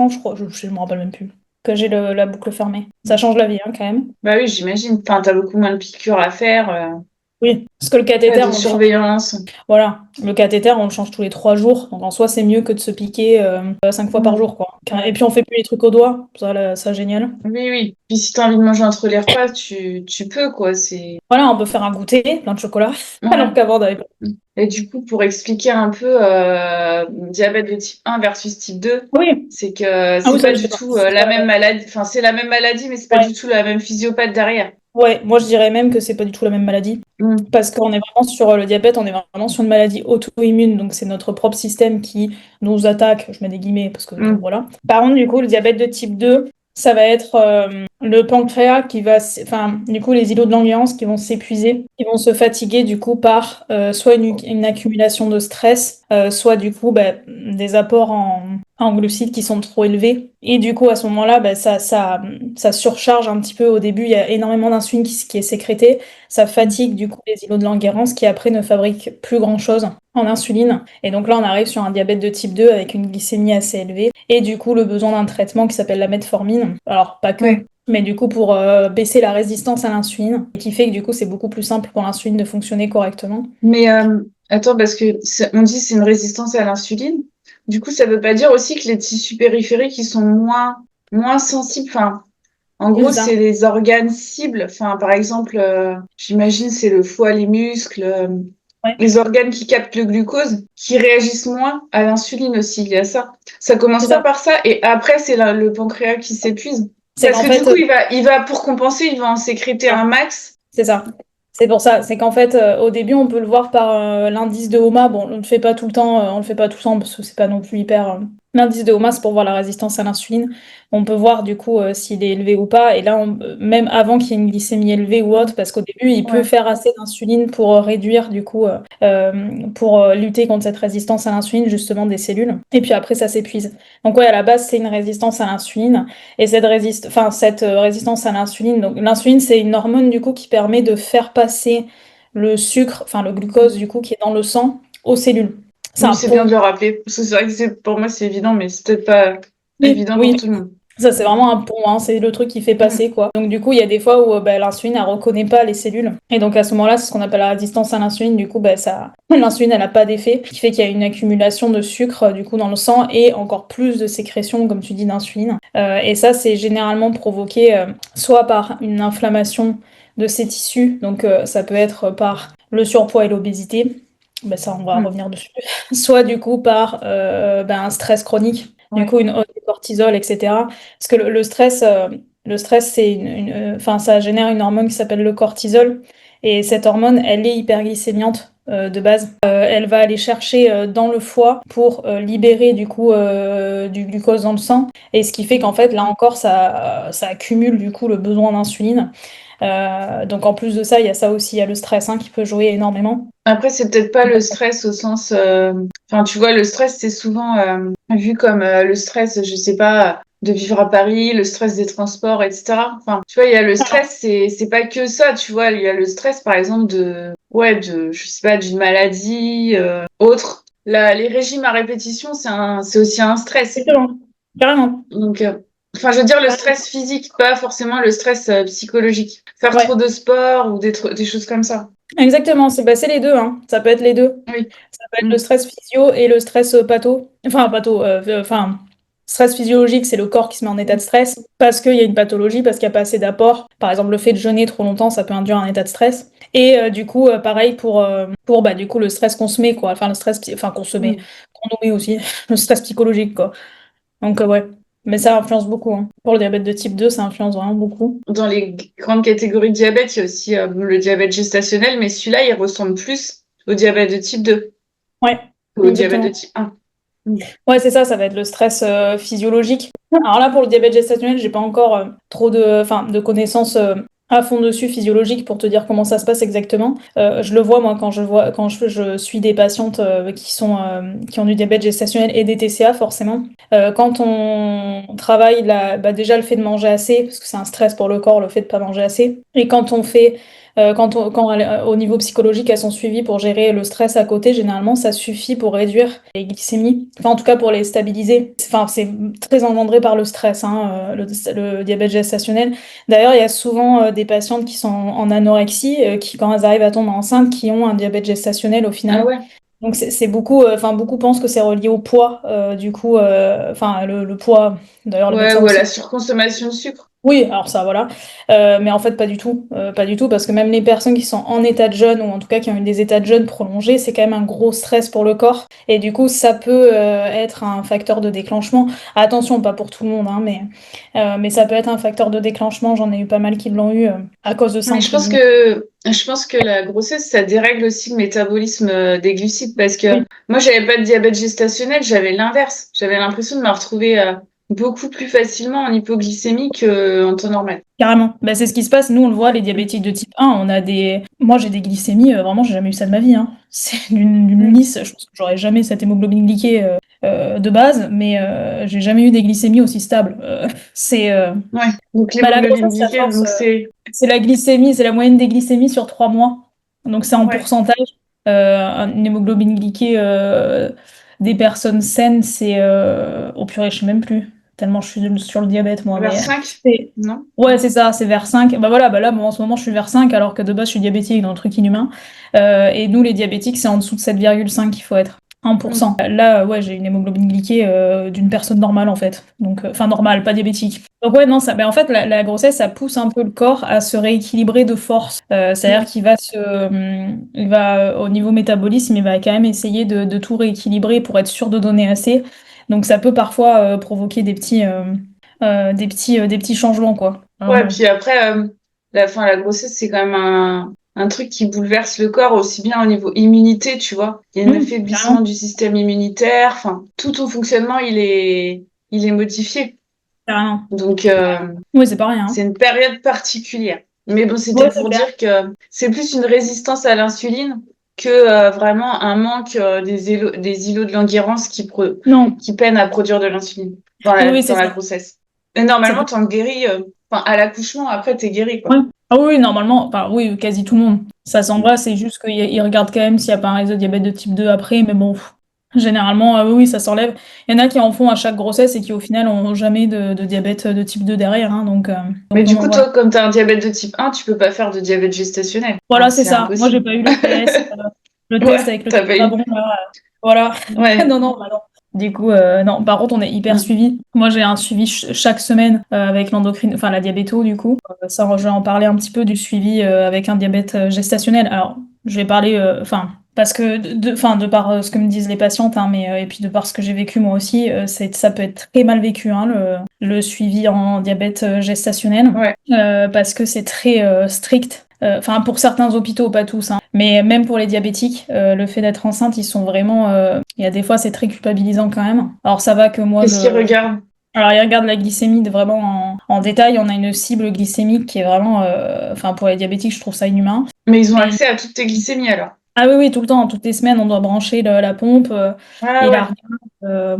S2: ans, je crois. Je me rappelle même plus. Que j'ai la boucle fermée. Ça change la vie, hein, quand même.
S1: Bah oui, j'imagine. Enfin, t'as beaucoup moins de piqûres à faire,
S2: Oui. Parce que le
S1: pas
S2: cathéter,
S1: de
S2: on le change.
S1: surveillance.
S2: Voilà. Le cathéter, on le change tous les 3 jours. Donc, en soi, c'est mieux que de se piquer 5 fois par
S1: Hmm.
S2: jour, quoi. Et
S1: Ouais.
S2: puis, on fait plus les trucs au doigt. Ça, ça génial.
S1: Oui, oui. Puis si t'as envie de manger entre les repas, tu peux, quoi. C'est...
S2: Voilà, on peut faire un goûter, plein de chocolat. Alors
S1: Ouais.
S2: qu'avant, on avait pas.
S1: Et du coup, pour expliquer un peu diabète de type 1 versus type 2,
S2: Oui.
S1: c'est que
S2: Ah
S1: c'est
S2: oui, ça,
S1: pas
S2: je
S1: du
S2: sais pas.
S1: tout
S2: C'est
S1: la
S2: pas la
S1: même
S2: même.
S1: maladie. Enfin, c'est la même maladie, mais c'est pas du
S2: Ouais.
S1: tout la même physiopathe derrière.
S2: Ouais, moi je dirais même que c'est pas du tout la même maladie.
S1: Hmm.
S2: Parce qu'on est vraiment sur le diabète, on est vraiment sur une maladie auto-immune, donc c'est notre propre système qui nous attaque, je mets des guillemets parce que
S1: Hmm.
S2: voilà. Par contre, du coup, le diabète de type 2, ça va être le pancréas qui va, enfin, du coup, les îlots de Langerhans qui vont s'épuiser, qui vont se fatiguer du coup par soit une accumulation de stress, soit du coup bah, des apports en glucides qui sont trop élevés. Et du coup, à ce moment-là, bah, ça surcharge un petit peu au début, il y a énormément d'insuline qui est sécrétée. Ça fatigue du coup les îlots de Langerhans qui après ne fabriquent plus grand-chose en insuline. Et donc là, on arrive sur un diabète de type 2 avec une glycémie assez élevée et du coup le besoin d'un traitement qui s'appelle la metformine. Alors pas que,
S1: Ouais.
S2: mais du coup pour baisser la résistance à l'insuline, et qui fait que du coup c'est beaucoup plus simple pour l'insuline de fonctionner correctement.
S1: Mais attends, parce que on dit c'est une résistance à l'insuline. Du coup, ça veut pas dire aussi que les tissus périphériques ils sont moins sensibles. Enfin, en
S2: Et
S1: gros,
S2: c'est ça.
S1: c'est les organes cibles. Enfin, par exemple, j'imagine c'est le foie, les muscles,
S2: Ouais,
S1: les organes qui captent le glucose, qui réagissent moins à l'insuline aussi. Il y a ça. Ça commence
S2: c'est
S1: pas
S2: ça.
S1: par ça, et après c'est le pancréas qui s'épuise.
S2: C'est
S1: Parce
S2: qu'en
S1: que du
S2: fait,
S1: coup, il va pour compenser, il va en sécréter un max.
S2: c'est ça. C'est pour ça. C'est qu'en fait, au début, on peut le voir par l'indice de HOMA. Bon, on ne le fait pas tout le temps, on le fait pas tout le temps parce que c'est pas non plus hyper. L'indice de HOMA, c'est pour voir la résistance à l'insuline. On peut voir du coup s'il est élevé ou pas. Et là, même avant qu'il y ait une glycémie élevée ou autre, parce qu'au début, il peut
S1: Ouais.
S2: faire assez d'insuline pour réduire du coup, pour lutter contre cette résistance à l'insuline justement des cellules. Et puis après, ça s'épuise. Donc ouais, à la base, c'est une résistance à l'insuline. Et cette résistance à l'insuline, donc l'insuline, c'est une hormone du coup qui permet de faire passer le sucre, enfin le glucose du coup qui est dans le sang aux cellules. C'est
S1: Oui,
S2: un
S1: c'est bien
S2: pont.
S1: de le rappeler. Parce que c'est vrai que pour moi, c'est évident, mais c'est peut-être pas
S2: Oui,
S1: évident pour
S2: oui,
S1: tout le monde.
S2: ça c'est vraiment un pont, hein, c'est le truc qui fait
S1: Mm.
S2: passer quoi. Donc du coup, il y a des fois où bah, l'insuline elle reconnaît pas les cellules. Et donc à ce moment-là, c'est ce qu'on appelle la résistance à l'insuline. Du coup, bah, ça, l'insuline elle a pas d'effet, ce qui fait qu'il y a une accumulation de sucre du coup dans le sang et encore plus de sécrétion, comme tu dis, d'insuline. Et ça, c'est généralement provoqué soit par une inflammation de ces tissus, donc ça peut être par le surpoids et l'obésité. Ben ça, on va
S1: Mm.
S2: revenir dessus. Soit du coup par ben, un stress chronique, du
S1: Ouais.
S2: coup une hausse du cortisol, etc. Parce que le stress, Le stress, enfin, ça génère une hormone qui s'appelle le cortisol. Et cette hormone, elle est hyperglycémiante de base. Elle va aller chercher dans le foie pour libérer du coup du glucose dans le sang. Et ce qui fait qu'en fait, là encore, ça accumule du coup le besoin d'insuline. Donc en plus de ça, il y a ça aussi, il y a le stress qui peut jouer énormément.
S1: Après, c'est peut-être pas le stress au sens. Enfin, tu vois, le stress, c'est souvent vu comme le stress, je sais pas, de vivre à Paris, le stress des transports, etc. Enfin, tu vois, il y a le stress, c'est pas que ça, tu vois. Il y a le stress, par exemple, je sais pas, d'une maladie, autre. Là, les régimes à répétition, c'est aussi un stress.
S2: Exactement. Carrément.
S1: Donc, enfin, je veux dire le stress physique, pas forcément le stress psychologique. Faire trop
S2: Ouais.
S1: de sport ou des choses comme ça.
S2: Exactement, c'est les deux, hein. Ça peut être les deux.
S1: Oui.
S2: Ça peut être le
S1: Mm.
S2: stress physio et le stress patho. Enfin, patho, enfin, stress physiologique, c'est le corps qui se met en état de stress parce qu'il y a une pathologie, parce qu'il n'y a pas assez d'apport. Par exemple, le fait de jeûner trop longtemps, ça peut induire un état de stress. Et du coup, pareil pour bah, du coup, le stress qu'on se met, quoi. Enfin, enfin, qu'on se met,
S1: Mm.
S2: qu'on nous met aussi, le stress psychologique, quoi. Donc, ouais. Mais ça influence beaucoup, hein. Pour le diabète de type 2, ça influence vraiment beaucoup.
S1: Dans les grandes catégories de diabète, il y a aussi le diabète gestationnel, mais celui-là, il ressemble plus au diabète de type 2
S2: Ouais,
S1: ou au diabète de
S2: exactement.
S1: type 1. Mm.
S2: Ouais, c'est ça va être le stress physiologique. Alors là, pour le diabète gestationnel, j'ai pas encore trop enfin, de connaissances à fond dessus physiologiques pour te dire comment ça se passe exactement. Je le vois, moi, quand je suis des patientes qui ont du diabète gestationnel et des TCA, forcément. Quand on travaille, bah, déjà le fait de manger assez, parce que c'est un stress pour le corps, le fait de pas manger assez. Et quand on fait au niveau psychologique, elles sont suivies pour gérer le stress à côté. Généralement, ça suffit pour réduire les glycémies. Enfin, en tout cas, pour les stabiliser. Enfin, c'est très engendré par le stress, le diabète gestationnel. D'ailleurs, il y a souvent des patientes qui sont en anorexie, qui, quand elles arrivent à tomber enceinte, qui ont un diabète gestationnel au
S1: Ah
S2: final.
S1: ouais.
S2: Donc, c'est beaucoup, enfin, beaucoup pensent que c'est relié au poids, du coup, enfin, le poids. D'ailleurs, le
S1: Ouais,
S2: médecin
S1: ou à
S2: aussi.
S1: la surconsommation de sucre.
S2: Oui, alors ça, voilà. Mais en fait, pas du tout. Pas du tout, parce que même les personnes qui sont en état de jeûne, ou en tout cas qui ont eu des états de jeûne prolongés, c'est quand même un gros stress pour le corps. Et du coup, ça peut être un facteur de déclenchement. Attention, pas pour tout le monde, mais ça peut être un facteur de déclenchement. J'en ai eu pas mal qui l'ont eu à cause de ça,
S1: Mais
S2: entre guillemets.
S1: je pense que la grossesse, ça dérègle aussi le métabolisme des glucides parce que
S2: Oui.
S1: moi, j'avais pas de diabète gestationnel, j'avais l'inverse. J'avais l'impression de me retrouver beaucoup plus facilement en hypoglycémie qu'en temps normal.
S2: Carrément. Bah, c'est ce qui se passe. Nous, on le voit, les diabétiques de type 1, on a des. Moi, j'ai des glycémies, vraiment, j'ai jamais eu ça de ma vie. C'est d'une
S1: Mm.
S2: lisse. Je pense que j'aurais jamais cette hémoglobine glyquée de base, mais j'ai jamais eu des glycémies aussi stables. C'est.
S1: Ouais. Donc
S2: Bah, la
S1: l'hémoglobine
S2: grossesse,
S1: glycée, donc c'est.
S2: c'est la glycémie, c'est la moyenne des glycémies sur 3 mois. Donc, c'est en
S1: Ouais.
S2: pourcentage. Une hémoglobine glyquée des personnes saines, c'est. Oh purée, je sais même plus. Tellement je suis sur le diabète, moi,
S1: Vers
S2: mais.
S1: 5.
S2: c'est-
S1: Non?
S2: Ouais, c'est ça, c'est vers 5. Bah voilà, bah là, moi, en ce moment, je suis vers 5, alors que de base, je suis diabétique dans le truc inhumain. Et nous, les diabétiques, c'est en dessous de 7,5 qu'il faut être.
S1: Mm.
S2: 1%. Là, ouais, j'ai une hémoglobine glyquée d'une personne normale, en fait. Donc, enfin, normale, pas diabétique. Donc, ouais, non, bah, en fait, la grossesse, ça pousse un peu le corps à se rééquilibrer de force. C'est-à-dire
S1: Mm.
S2: qu'il va il va, au niveau métabolisme, il va quand même essayer de tout rééquilibrer pour être sûr de donner assez. Donc, ça peut parfois provoquer des petits changements, quoi.
S1: Ouais,
S2: Vraiment.
S1: puis après, la grossesse, c'est quand même un truc qui bouleverse le corps aussi bien au niveau immunité, tu vois. Il y a un affaiblissement
S2: Carrément,
S1: du système immunitaire, enfin, tout ton fonctionnement, il est modifié.
S2: carrément.
S1: Donc,
S2: Oui, c'est pas rien,
S1: c'est
S2: hein.
S1: une période particulière. Mais bon, c'était
S2: Ouais, c'est
S1: pour
S2: clair.
S1: dire que c'est plus une résistance à l'insuline que vraiment un manque des îlots de Langerhans
S2: Non.
S1: qui peinent à produire de l'insuline
S2: Oui, oui,
S1: dans
S2: c'est
S1: la
S2: ça.
S1: grossesse. Et
S2: C'est
S1: normalement,
S2: clair.
S1: t'en guéris, enfin, à l'accouchement, après, t'es guéri, quoi.
S2: Ouais. Ah oui, oui, normalement, enfin oui, quasi tout le monde. Ça s'en va, c'est juste qu'ils regardent quand même s'il n'y a pas un risque de diabète de type 2 après, mais bon, généralement, oui, oui, ça s'enlève. Il y en a qui en font à chaque grossesse et qui au final ont jamais de diabète de type 2 derrière,
S1: Mais
S2: donc
S1: du
S2: non,
S1: coup,
S2: voilà.
S1: toi, comme tu as un diabète de type 1, tu peux pas faire de diabète gestationnel. Enfin,
S2: Voilà, c'est
S1: c'est
S2: ça. Moi, j'ai
S1: impossible.
S2: pas eu le test, le test
S1: Ouais,
S2: avec le
S1: t'as
S2: truc
S1: pas
S2: pas
S1: eu.
S2: bon, là. Voilà.
S1: Ouais.
S2: Non, non, bah non. Du coup, non. Par contre, on est hyper
S1: Mm.
S2: suivi. Moi, j'ai un suivi chaque semaine avec l'endocrine, enfin la diabéto, du coup. Ça, je vais en parler un petit peu du suivi avec un diabète gestationnel. Alors, je vais parler, enfin, Parce que, enfin, de par ce que me disent les patientes, hein, mais, et puis de par ce que j'ai vécu moi aussi, ça peut être très mal vécu, hein, le suivi en diabète gestationnel,
S1: Ouais.
S2: parce que c'est très strict. Enfin, pour certains hôpitaux, pas tous, hein, mais même pour les diabétiques, le fait d'être enceinte, ils sont vraiment. Il y a des fois, c'est très culpabilisant quand même. Alors, ça va que moi,
S1: Qu'est-ce qu'ils regardent?
S2: Alors, ils regardent la glycémie vraiment en détail. On a une cible glycémique qui est vraiment. Enfin, pour les diabétiques, je trouve ça inhumain.
S1: Mais ils ont
S2: Mais
S1: accès à toutes tes glycémies alors.
S2: ah oui, oui, tout le temps, toutes les semaines, on doit brancher la pompe.
S1: Ah
S2: Et la
S1: ouais.
S2: regarde.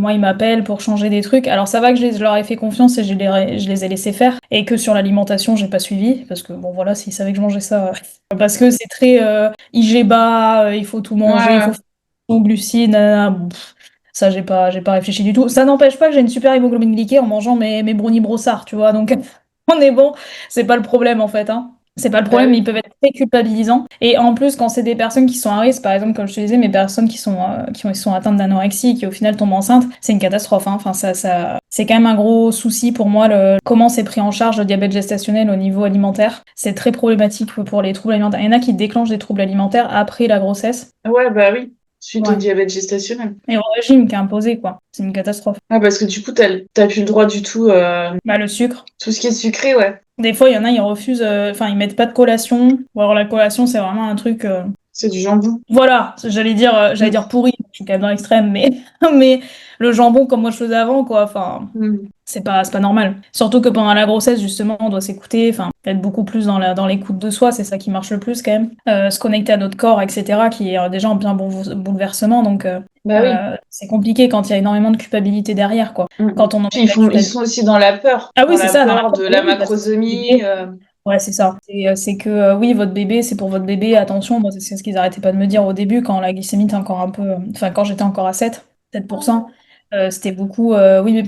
S2: Moi, ils m'appellent pour changer des trucs. Alors ça va que je leur ai fait confiance et je les ai laissés faire. Et que sur l'alimentation, j'ai pas suivi. Parce que bon, voilà, s'ils savaient que je mangeais ça. Parce que c'est très IG bas, il faut tout
S1: Ouais,
S2: manger, il faut
S1: ouais.
S2: faire tout, glucides, nanana. Bon, ça, j'ai pas réfléchi du tout. Ça n'empêche pas que j'ai une super hémoglobine glyquée en mangeant mes brownies brossards, tu vois. Donc, on est bon. C'est pas le problème, en fait, hein. C'est pas le
S1: Bah
S2: problème, mais ils
S1: oui.
S2: peuvent être très culpabilisants. Et en plus, quand c'est des personnes qui sont à risque, par exemple, comme je te disais, mes personnes qui sont atteintes d'anorexie et qui au final tombent enceintes, c'est une catastrophe, hein. Enfin, c'est quand même un gros souci pour moi, comment c'est pris en charge le diabète gestationnel au niveau alimentaire. C'est très problématique pour les troubles alimentaires. Il y en a qui déclenchent des troubles alimentaires après la grossesse.
S1: Ouais, bah oui. Suite au
S2: Ouais.
S1: diabète gestationnel.
S2: Et au régime qui est imposé, quoi. C'est une catastrophe.
S1: Ah, parce que du coup, t'as plus le droit du tout,
S2: Bah, le sucre.
S1: tout ce qui est sucré, ouais.
S2: Des fois, il y en a, ils refusent, enfin, ils mettent pas de collation. Ou alors la collation, c'est vraiment un truc.
S1: C'est du jambon.
S2: Voilà, j'allais
S1: Mm.
S2: dire pourri, je suis quand même dans l'extrême, mais, mais le jambon comme moi je faisais avant, quoi, enfin,
S1: Mm.
S2: c'est pas normal. Surtout que pendant la grossesse, justement, on doit s'écouter, enfin, être beaucoup plus dans l'écoute de soi, c'est ça qui marche le plus quand même. Se connecter à notre corps, etc., qui est déjà en bien bouleversement, donc
S1: Bah oui.
S2: c'est compliqué quand il y a énormément de culpabilité derrière, quoi.
S1: Mm.
S2: Quand on en
S1: Puis
S2: met de la
S1: ils
S2: culpabilité.
S1: sont aussi dans la peur.
S2: Ah
S1: Dans
S2: oui, c'est
S1: la
S2: ça, dans la
S1: peur de la
S2: oui, parce que
S1: macrosomie.
S2: bébé, ouais, c'est ça. C'est que oui, votre bébé, c'est pour votre bébé, attention, moi, c'est ce qu'ils arrêtaient pas de me dire au début quand la glycémie était encore un peu. Enfin, quand j'étais encore à 7%, c'était beaucoup oui, mais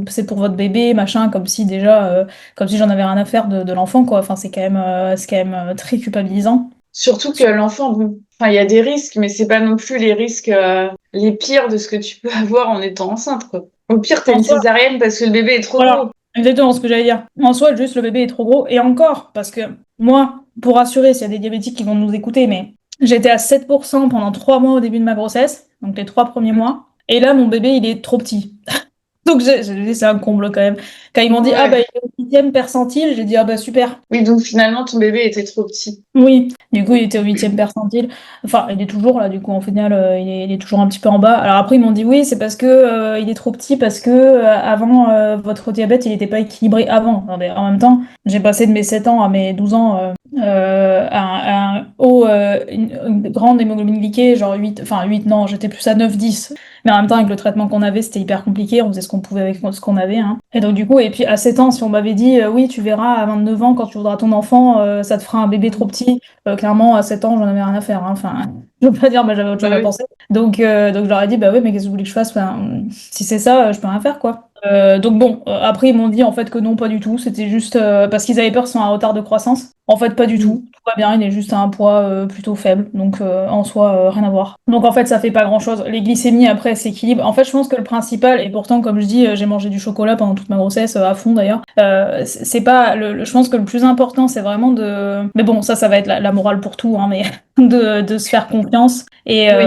S2: c'est pour votre bébé, machin, comme si déjà, comme si j'en avais rien à faire de l'enfant, quoi. Enfin, c'est quand même très culpabilisant.
S1: Surtout que l'enfant, bon, enfin, il y a des risques, mais c'est pas non plus les risques les pires de ce que tu peux avoir en étant enceinte, quoi. Au pire, t'as
S2: En
S1: une
S2: soi,
S1: césarienne parce que le bébé est trop
S2: voilà,
S1: gros.
S2: exactement ce que j'allais dire. En soi, juste le bébé est trop gros. Et encore, parce que moi, pour rassurer, s'il y a des diabétiques qui vont nous écouter, mais j'étais à 7% pendant 3 mois au début de ma grossesse, donc les 3 premiers
S1: Mm.
S2: mois. Et là, mon bébé, il est trop petit. Donc j'ai dit, c'est un comble quand même. Quand ils m'ont dit, ah bah, il
S1: Ouais.
S2: est au 8e percentile, j'ai dit, ah bah super.
S1: Oui, donc finalement, ton bébé était trop petit.
S2: Oui, du coup, il était au 8e percentile. Enfin, il est toujours là, du coup, en final, il est toujours un petit peu en bas. Alors après, ils m'ont dit, oui, c'est parce que il est trop petit, parce que avant, votre diabète, il n'était pas équilibré avant. Non, mais en même temps, j'ai passé de mes 7 ans à mes 12 ans à un haut, une grande hémoglobine glyquée, genre 8, enfin 8, non, j'étais plus à 9, 10. Mais en même temps, avec le traitement qu'on avait, c'était hyper compliqué, on faisait ce qu'on pouvait avec ce qu'on avait, hein. Et donc du coup, et puis à 7 ans, si on m'avait dit, oui, tu verras à 29 ans, quand tu voudras ton enfant, ça te fera un bébé trop
S1: Mm.
S2: petit, clairement, à 7 ans, j'en avais rien à faire, hein. Enfin, je veux pas dire, bah, j'avais autre chose
S1: Bah
S2: à
S1: oui.
S2: penser. Donc je leur ai dit, bah oui, mais qu'est-ce que vous voulez que je fasse? Enfin, si c'est ça, je peux rien faire, quoi. Donc bon, après ils m'ont dit en fait que non, pas du tout, c'était juste parce qu'ils avaient peur qu'ils soient en retard de croissance. En fait, pas du
S1: Mm.
S2: tout, tout va bien, il est juste à un poids plutôt faible, donc en soi, rien à voir. Donc en fait, ça fait pas grand-chose. Les glycémies après s'équilibrent. En fait, je pense que le principal, et pourtant, comme je dis, j'ai mangé du chocolat pendant toute ma grossesse, à fond d'ailleurs, c'est pas, je pense que le plus important, c'est vraiment de... Mais bon, ça va être la morale pour tout, hein, mais de se faire confiance et
S1: Oui.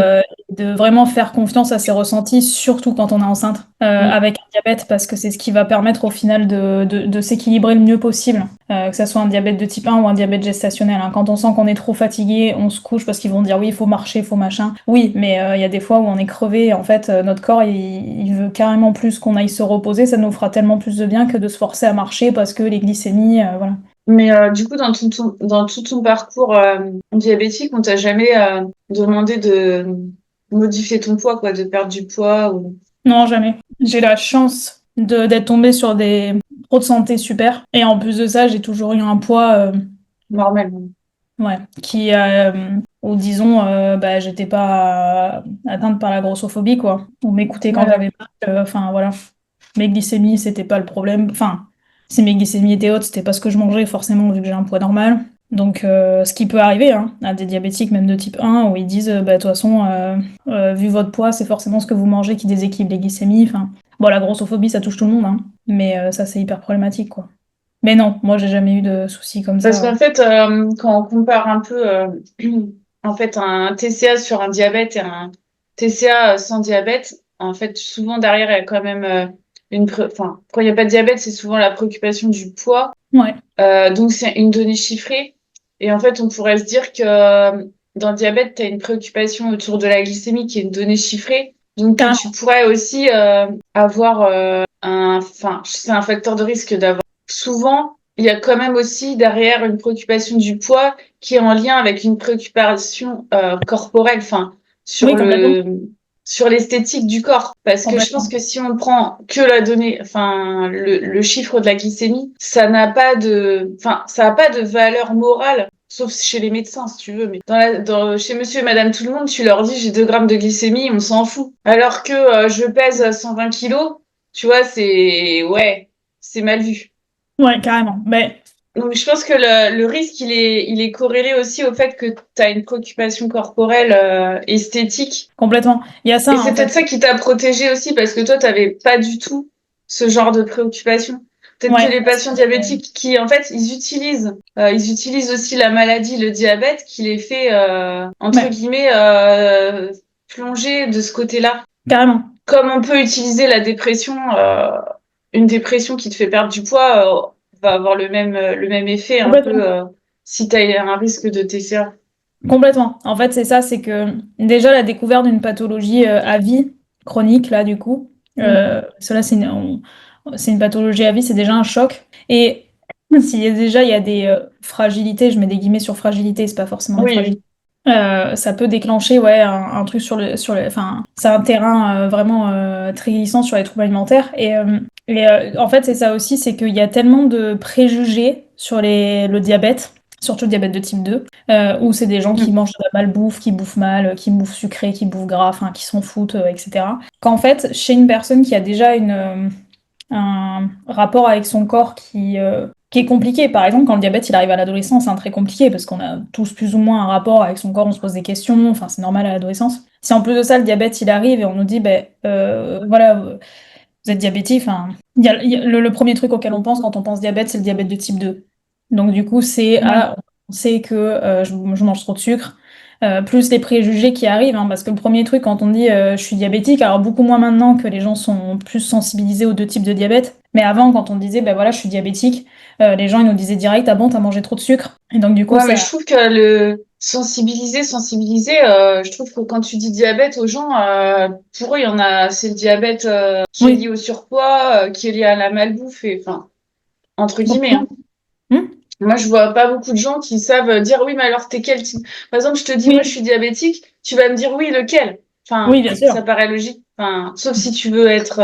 S2: de vraiment faire confiance à ses ressentis, surtout quand on est enceinte,
S1: Mm.
S2: avec un diabète, parce que c'est ce qui va permettre au final de s'équilibrer le mieux possible, que ça soit un diabète de type 1 ou un diabète gestationnel, hein. Quand on sent qu'on est trop fatigué, on se couche parce qu'ils vont dire oui, il faut marcher, il faut machin. Oui, mais il y a des fois où on est crevé, et en fait, notre corps, il veut carrément plus qu'on aille se reposer, ça nous fera tellement plus de bien que de se forcer à marcher parce que les glycémies, voilà.
S1: Mais du coup, dans tout ton parcours diabétique, on t'a jamais demandé de modifier ton poids, quoi, de perdre du poids ou...
S2: Non, jamais. J'ai la chance d'être tombée sur des pros de santé super. Et en plus de ça, j'ai toujours eu un poids,
S1: Normal.
S2: ouais, ou disons, bah, j'étais pas atteinte par la grossophobie, quoi. On m'écoutait quand
S1: Voilà.
S2: j'avais mal. Enfin, voilà. Mes glycémies, c'était pas le problème. Enfin, si mes glycémies étaient hautes, c'était pas ce que je mangeais, forcément, vu que j'ai un poids normal. Donc, ce qui peut arriver, hein, à des diabétiques, même de type 1, où ils disent, bah, de toute façon, vu votre poids, c'est forcément ce que vous mangez qui déséquilibre les glycémies. Enfin, bon, la grossophobie, ça touche tout le monde, hein. Mais ça, c'est hyper problématique, quoi. Mais non, moi, j'ai jamais eu de soucis comme
S1: Parce
S2: ça.
S1: qu'en fait, quand on compare un peu en fait, un TCA sur un diabète et un TCA sans diabète, en fait, souvent derrière, il y a quand même enfin, quand il n'y a pas de diabète, c'est souvent la préoccupation du poids.
S2: Ouais,
S1: Donc, c'est une donnée chiffrée. Et en fait, on pourrait se dire que dans le diabète, tu as une préoccupation autour de la glycémie qui est une donnée chiffrée. Donc, que
S2: carrément.
S1: tu pourrais aussi avoir enfin, c'est un facteur de risque d'avoir. Souvent, il y a quand même aussi derrière une préoccupation du poids qui est en lien avec une préoccupation corporelle, enfin,
S2: Oui,
S1: sur l'esthétique du corps. Parce que je pense
S2: complètement.
S1: que si on prend que la donnée, enfin, le chiffre de la glycémie, ça n'a pas enfin, ça n'a pas de valeur morale. Sauf chez les médecins, si tu veux. Mais chez monsieur et madame tout le monde, tu leur dis j'ai 2 grammes de glycémie, on s'en fout. Alors que je pèse 120 kilos, tu vois, ouais, c'est mal vu.
S2: Ouais, carrément. Mais
S1: Donc, je pense que le risque, il est corrélé aussi au fait que tu as une préoccupation corporelle esthétique.
S2: complètement. Il y a ça,
S1: Et c'est
S2: en
S1: peut-être
S2: fait.
S1: ça qui t'a protégé aussi, parce que toi, tu n'avais pas du tout ce genre de préoccupation. Peut-être que
S2: Ouais,
S1: les patients diabétiques qui, en fait, ils utilisent aussi la maladie, le diabète, qui les fait, entre
S2: ouais,
S1: guillemets, plonger de ce côté-là.
S2: carrément.
S1: Comme on peut utiliser la dépression, une dépression qui te fait perdre du poids va avoir le même effet un peu
S2: Complètement.
S1: si tu as un risque de TCA.
S2: Complètement. En fait, c'est ça, c'est que déjà la découverte d'une pathologie à vie, chronique, là, du coup,
S1: Mm.
S2: cela, c'est une pathologie à vie, c'est déjà un choc. Et s'il y a déjà, il y a des fragilités, je mets des guillemets sur fragilité, c'est pas forcément une
S1: Oui,
S2: fragilité.
S1: oui.
S2: Ça peut déclencher ouais, un truc enfin, c'est un terrain vraiment très glissant sur les troubles alimentaires. En fait, c'est ça aussi, c'est qu'il y a tellement de préjugés sur le diabète, surtout le diabète de type 2, où c'est des gens qui
S1: Mm.
S2: mangent de la malbouffe, qui bouffent mal, qui bouffent sucré, qui bouffent gras, enfin, qui s'en foutent, etc. Qu'en fait, chez une personne qui a déjà un rapport avec son corps qui est compliqué. Par exemple, quand le diabète il arrive à l'adolescence, c'est un très compliqué parce qu'on a tous plus ou moins un rapport avec son corps, on se pose des questions, enfin c'est normal à l'adolescence. Si en plus de ça le diabète il arrive et on nous dit ben voilà vous êtes diabétique, enfin le premier truc auquel on pense quand on pense diabète c'est le diabète de type 2. Donc du coup c'est
S1: Ouais.
S2: on sait que je mange trop de sucre. Plus les préjugés qui arrivent, hein, parce que le premier truc quand on dit je suis diabétique, alors beaucoup moins maintenant que les gens sont plus sensibilisés aux deux types de diabète, mais avant quand on disait ben voilà je suis diabétique, les gens ils nous disaient direct ah bon t'as mangé trop de sucre, et donc du coup
S1: Ouais, mais
S2: ça
S1: je trouve que le sensibiliser, je trouve que quand tu dis diabète aux gens, pour eux, il y en a, c'est le diabète qui est lié
S2: oui
S1: au surpoids, qui est lié à la malbouffe, et enfin, entre guillemets, hein.
S2: complètement. Hmm.
S1: Moi, je vois pas beaucoup de gens qui savent dire oui, mais alors t'es quel type? Par exemple, je te dis, moi, je
S2: Oui
S1: suis diabétique, tu vas me dire oui, lequel?
S2: oui
S1: Enfin,
S2: bien sûr.
S1: ça paraît logique. Enfin, sauf si tu veux être,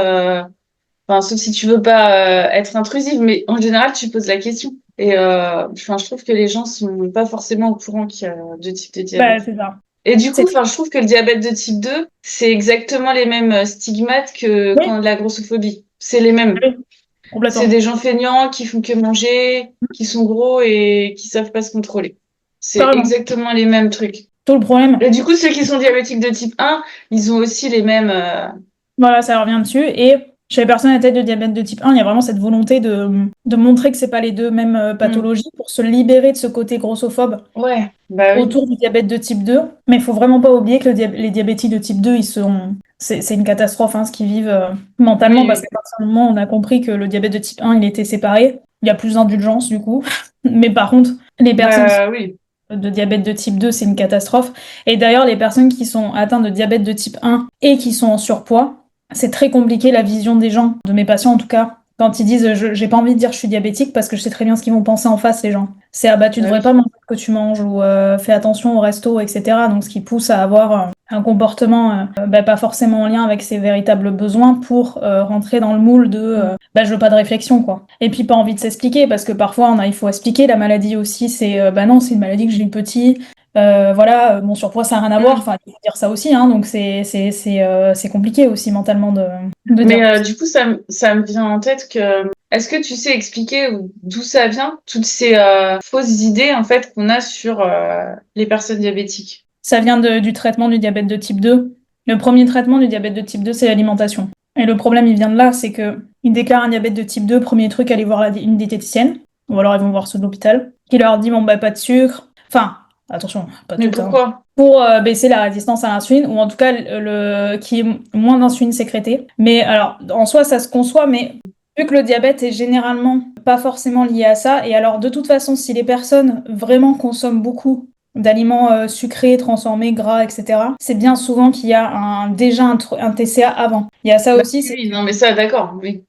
S1: enfin, sauf si tu veux pas être intrusive, mais en général, tu poses la question. Et enfin, je trouve que les gens sont pas forcément au courant qu'il y a deux types de
S2: Bah
S1: diabète.
S2: c'est ça.
S1: Et du coup,
S2: C'est
S1: enfin, je trouve que le diabète de type 2, c'est exactement les mêmes stigmates que
S2: oui,
S1: quand la grossophobie. C'est les mêmes.
S2: oui,
S1: C'est
S2: complètement.
S1: des gens feignants qui font que manger, qui sont gros et qui savent pas se contrôler. C'est
S2: Carrément.
S1: exactement les mêmes trucs.
S2: Tout le problème.
S1: Et du coup, ceux qui sont diabétiques de type 1, ils ont aussi les mêmes.
S2: Voilà, ça revient dessus. Et chez les personnes atteintes de diabète de type 1, il y a vraiment cette volonté de montrer que c'est pas les deux mêmes
S1: Hmm.
S2: pathologies pour se libérer de ce côté grossophobe
S1: Ouais, bah oui.
S2: autour du diabète de type 2. Mais il faut vraiment pas oublier que les diabétiques de type 2, c'est une catastrophe hein, ce qu'ils vivent mentalement
S1: Oui,
S2: parce
S1: oui.
S2: qu'à partir du moment où on a compris que le diabète de type 1, il était séparé, il y a plus d'indulgence du coup. Mais par contre, les personnes qui
S1: Bah oui.
S2: sont de diabète de type 2, c'est une catastrophe. Et d'ailleurs, les personnes qui sont atteintes de diabète de type 1 et qui sont en surpoids, c'est très compliqué la vision des gens, de mes patients en tout cas, quand ils disent j'ai pas envie de dire je suis diabétique parce que je sais très bien ce qu'ils vont penser en face les gens. C'est ah bah tu
S1: Bah
S2: devrais
S1: oui.
S2: pas manger ce que tu manges ou fais attention au resto, etc. Donc ce qui pousse à avoir un comportement bah, pas forcément en lien avec ses véritables besoins pour rentrer dans le moule de
S1: Hmm.
S2: bah je veux pas de réflexion quoi. Et puis pas envie de s'expliquer parce que parfois il faut expliquer la maladie aussi, c'est bah non c'est une maladie que j'ai eu petit. Voilà, mon surpoids, ça n'a rien à voir.
S1: Hmm.
S2: Enfin, il faut dire ça aussi, hein, donc c'est compliqué aussi mentalement de dire
S1: Mais
S2: tout ça.
S1: du coup, ça me vient en tête que est-ce que tu sais expliquer d'où ça vient, toutes ces fausses idées en fait qu'on a sur les personnes diabétiques?
S2: Ça vient du traitement du diabète de type 2. Le premier traitement du diabète de type 2, c'est l'alimentation. Et le problème, il vient de là, c'est que ils déclarent un diabète de type 2, premier truc, aller voir une diététicienne, ou alors ils vont voir ceux de l'hôpital, qui leur dit, bon, bah, pas de sucre. Enfin, Attention, pas
S1: Mais
S2: toutes, hein.
S1: pourquoi?
S2: Pour baisser la résistance à l'insuline, ou en tout cas qui est moins d'insuline sécrétée. Mais alors, en soi, ça se conçoit, mais vu que le diabète est généralement pas forcément lié à ça, et alors de toute façon, si les personnes vraiment consomment beaucoup d'aliments sucrés, transformés, gras, etc., c'est bien souvent qu'il y a déjà un TCA avant. Il y a ça
S1: Bah,
S2: aussi, c'est
S1: oui, non, mais ça, d'accord. Oui.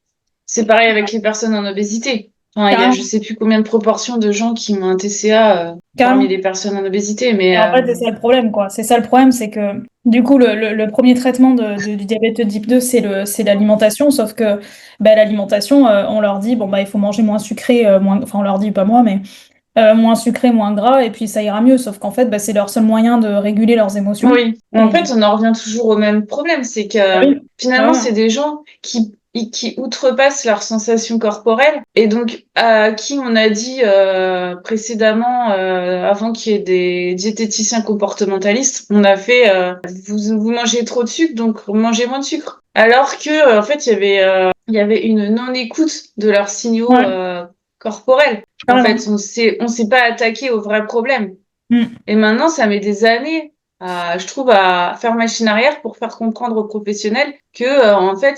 S1: C'est pareil avec les personnes en obésité. Enfin, il y a je
S2: carrément,
S1: sais plus combien de proportions de gens qui ont un TCA parmi
S2: carrément.
S1: les personnes en obésité, mais
S2: En fait, c'est ça le problème, quoi. C'est ça le problème, c'est que du coup, le premier traitement du diabète de type 2, c'est l'alimentation, sauf que bah, l'alimentation, on leur dit, bon, bah, il faut manger moins sucré, enfin, on leur dit, pas moi, mais moins sucré, moins gras, et puis ça ira mieux, sauf qu'en fait, bah, c'est leur seul moyen de réguler leurs émotions.
S1: oui. En
S2: Et
S1: fait, on en revient toujours au même problème, c'est
S2: bah
S1: que
S2: oui, bah
S1: finalement,
S2: ouais,
S1: c'est des gens qui outrepassent leurs sensations corporelles et donc à qui on a dit précédemment, avant qu'il y ait des diététiciens comportementalistes, on a fait vous mangez trop de sucre, donc mangez moins de sucre. Alors que en fait, il y avait une non-écoute de leurs signaux
S2: ouais,
S1: corporels. En
S2: carrément.
S1: fait, on s'est pas attaqué au vrai problème.
S2: Mm.
S1: Et maintenant, ça met des années, je trouve, à faire machine arrière pour faire comprendre aux professionnels que, en fait,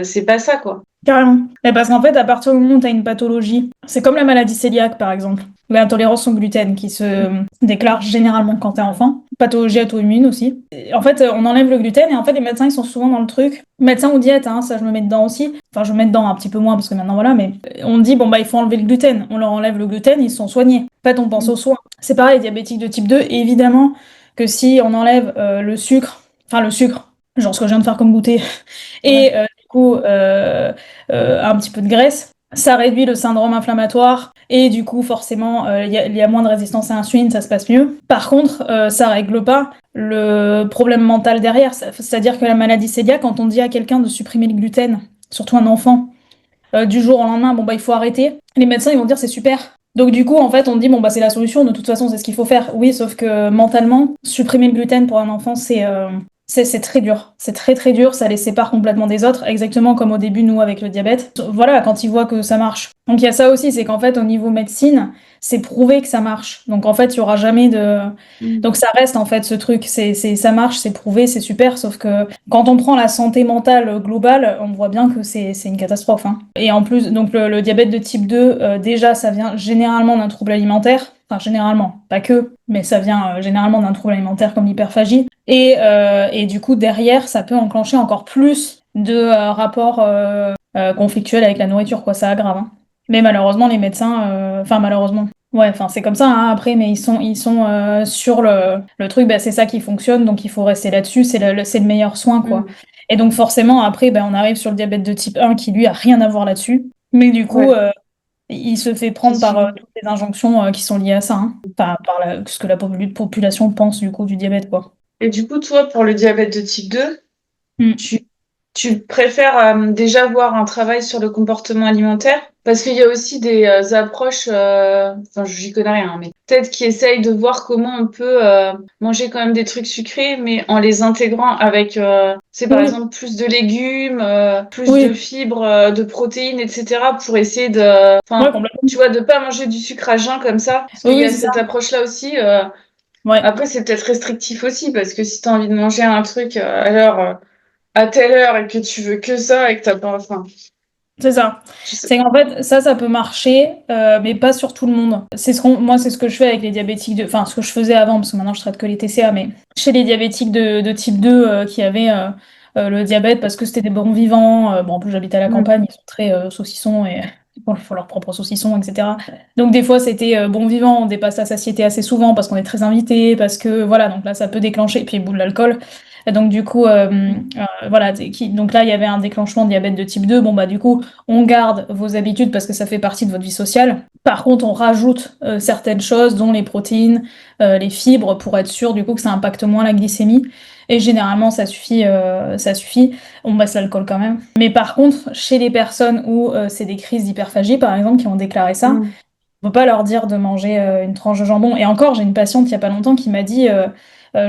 S1: c'est pas ça, quoi.
S2: Carrément. Mais parce qu'en fait, à partir du moment où tu as une pathologie, c'est comme la maladie cœliaque, par exemple, l'intolérance au gluten, qui se déclare généralement quand tu es enfant, pathologie auto-immune aussi. Et en fait, on enlève le gluten et en fait, les médecins, ils sont souvent dans le truc. Médecin ou diète, hein, ça je me mets dedans aussi. Enfin, je me mets dedans un petit peu moins parce que maintenant, voilà, mais on dit, bon, bah, il faut enlever le gluten. On leur enlève le gluten, ils sont soignés. En fait, on pense aux soins. C'est pareil, diabétique de type 2, et évidemment que si on enlève le sucre, genre ce que je viens de faire comme goûter,
S1: Ouais.
S2: et du coup un petit peu de graisse. Ça réduit le syndrome inflammatoire et du coup forcément il y a moins de résistance à l'insuline, ça se passe mieux. Par contre, ça règle pas le problème mental derrière. C'est-à-dire que la maladie cœliaque, quand on dit à quelqu'un de supprimer le gluten, surtout un enfant, du jour au lendemain, bon bah il faut arrêter. Les médecins ils vont dire c'est super. Donc du coup en fait on dit bon bah c'est la solution, de toute façon c'est ce qu'il faut faire. Oui, sauf que mentalement supprimer le gluten pour un enfant c'est très dur. C'est très très dur, ça les sépare complètement des autres, exactement comme au début nous avec le diabète. Voilà, quand ils voient que ça marche. Donc il y a ça aussi, c'est qu'en fait au niveau médecine, c'est prouvé que ça marche. Donc en fait, il y aura jamais de
S1: Mm.
S2: donc ça reste en fait ce truc, ça marche, c'est prouvé, c'est super, sauf que quand on prend la santé mentale globale, on voit bien que c'est une catastrophe, hein. Et en plus, donc le diabète de type 2, déjà, ça vient généralement d'un trouble alimentaire. Enfin, généralement, pas que, mais ça vient généralement d'un trouble alimentaire comme l'hyperphagie. Et du coup, derrière, ça peut enclencher encore plus de rapports conflictuels avec la nourriture, quoi. Ça aggrave, hein. Mais malheureusement, les médecins, enfin malheureusement, ouais, enfin c'est comme ça hein, après, mais ils sont sur le truc, bah, c'est ça qui fonctionne, donc il faut rester là-dessus, c'est le meilleur soin, quoi.
S1: Mm.
S2: Et donc forcément, après, bah, on arrive sur le diabète de type 1 qui lui a rien à voir là-dessus, mais du coup,
S1: Ouais,
S2: il se fait
S1: qui
S2: prendre par
S1: suit.
S2: toutes les injonctions qui sont liées à ça, hein. Enfin, par ce que la population pense du coup du diabète, quoi.
S1: Et du coup, toi, pour le diabète de type 2,
S2: Mm.
S1: tu, tu préfères déjà voir un travail sur le comportement alimentaire? Parce qu'il y a aussi des approches, enfin, j'y connais rien, hein, mais peut-être qui essayent de voir comment on peut manger quand même des trucs sucrés, mais en les intégrant avec, c'est par
S2: Oui,
S1: exemple plus de légumes, plus de
S2: oui,
S1: fibres, de protéines, etc., pour essayer
S2: ouais,
S1: enfin,
S2: complètement.
S1: tu vois, de pas manger du sucre à jeun comme ça. Parce
S2: Oui,
S1: qu'il y
S2: oui,
S1: a
S2: c'est ça.
S1: cette approche-là aussi.
S2: Ouais,
S1: Après, c'est peut-être restrictif aussi, parce que si tu as envie de manger un truc à telle heure et que tu veux que ça et que t'as pas, enfin,
S2: c'est ça.
S1: je sais.
S2: C'est qu'en fait, ça peut marcher, mais pas sur tout le monde. Moi, c'est ce que je fais avec les diabétiques enfin, ce que je faisais avant, parce que maintenant je traite que les TCA, mais chez les diabétiques de type 2 qui avaient le diabète parce que c'était des bons vivants, bon, en plus j'habite à la
S1: Mm.
S2: campagne, ils sont très saucissons et bon, ils font leur propre saucisson, etc. Donc des fois c'était bon vivant, on dépasse la satiété assez souvent parce qu'on est très invité, parce que voilà, donc là ça peut déclencher, et puis bout de l'alcool. Et donc du coup, voilà, donc là il y avait un déclenchement de diabète de type 2, bon bah du coup on garde vos habitudes parce que ça fait partie de votre vie sociale. Par contre, on rajoute certaines choses, dont les protéines, les fibres, pour être sûr du coup que ça impacte moins la glycémie. Et généralement, ça suffit, ça suffit. On baisse l'alcool quand même. Mais par contre, chez les personnes où c'est des crises d'hyperphagie, par exemple, qui ont déclaré ça,
S1: Mm.
S2: on peut pas leur dire de manger une tranche de jambon. Et encore, j'ai une patiente il y a pas longtemps qui m'a dit,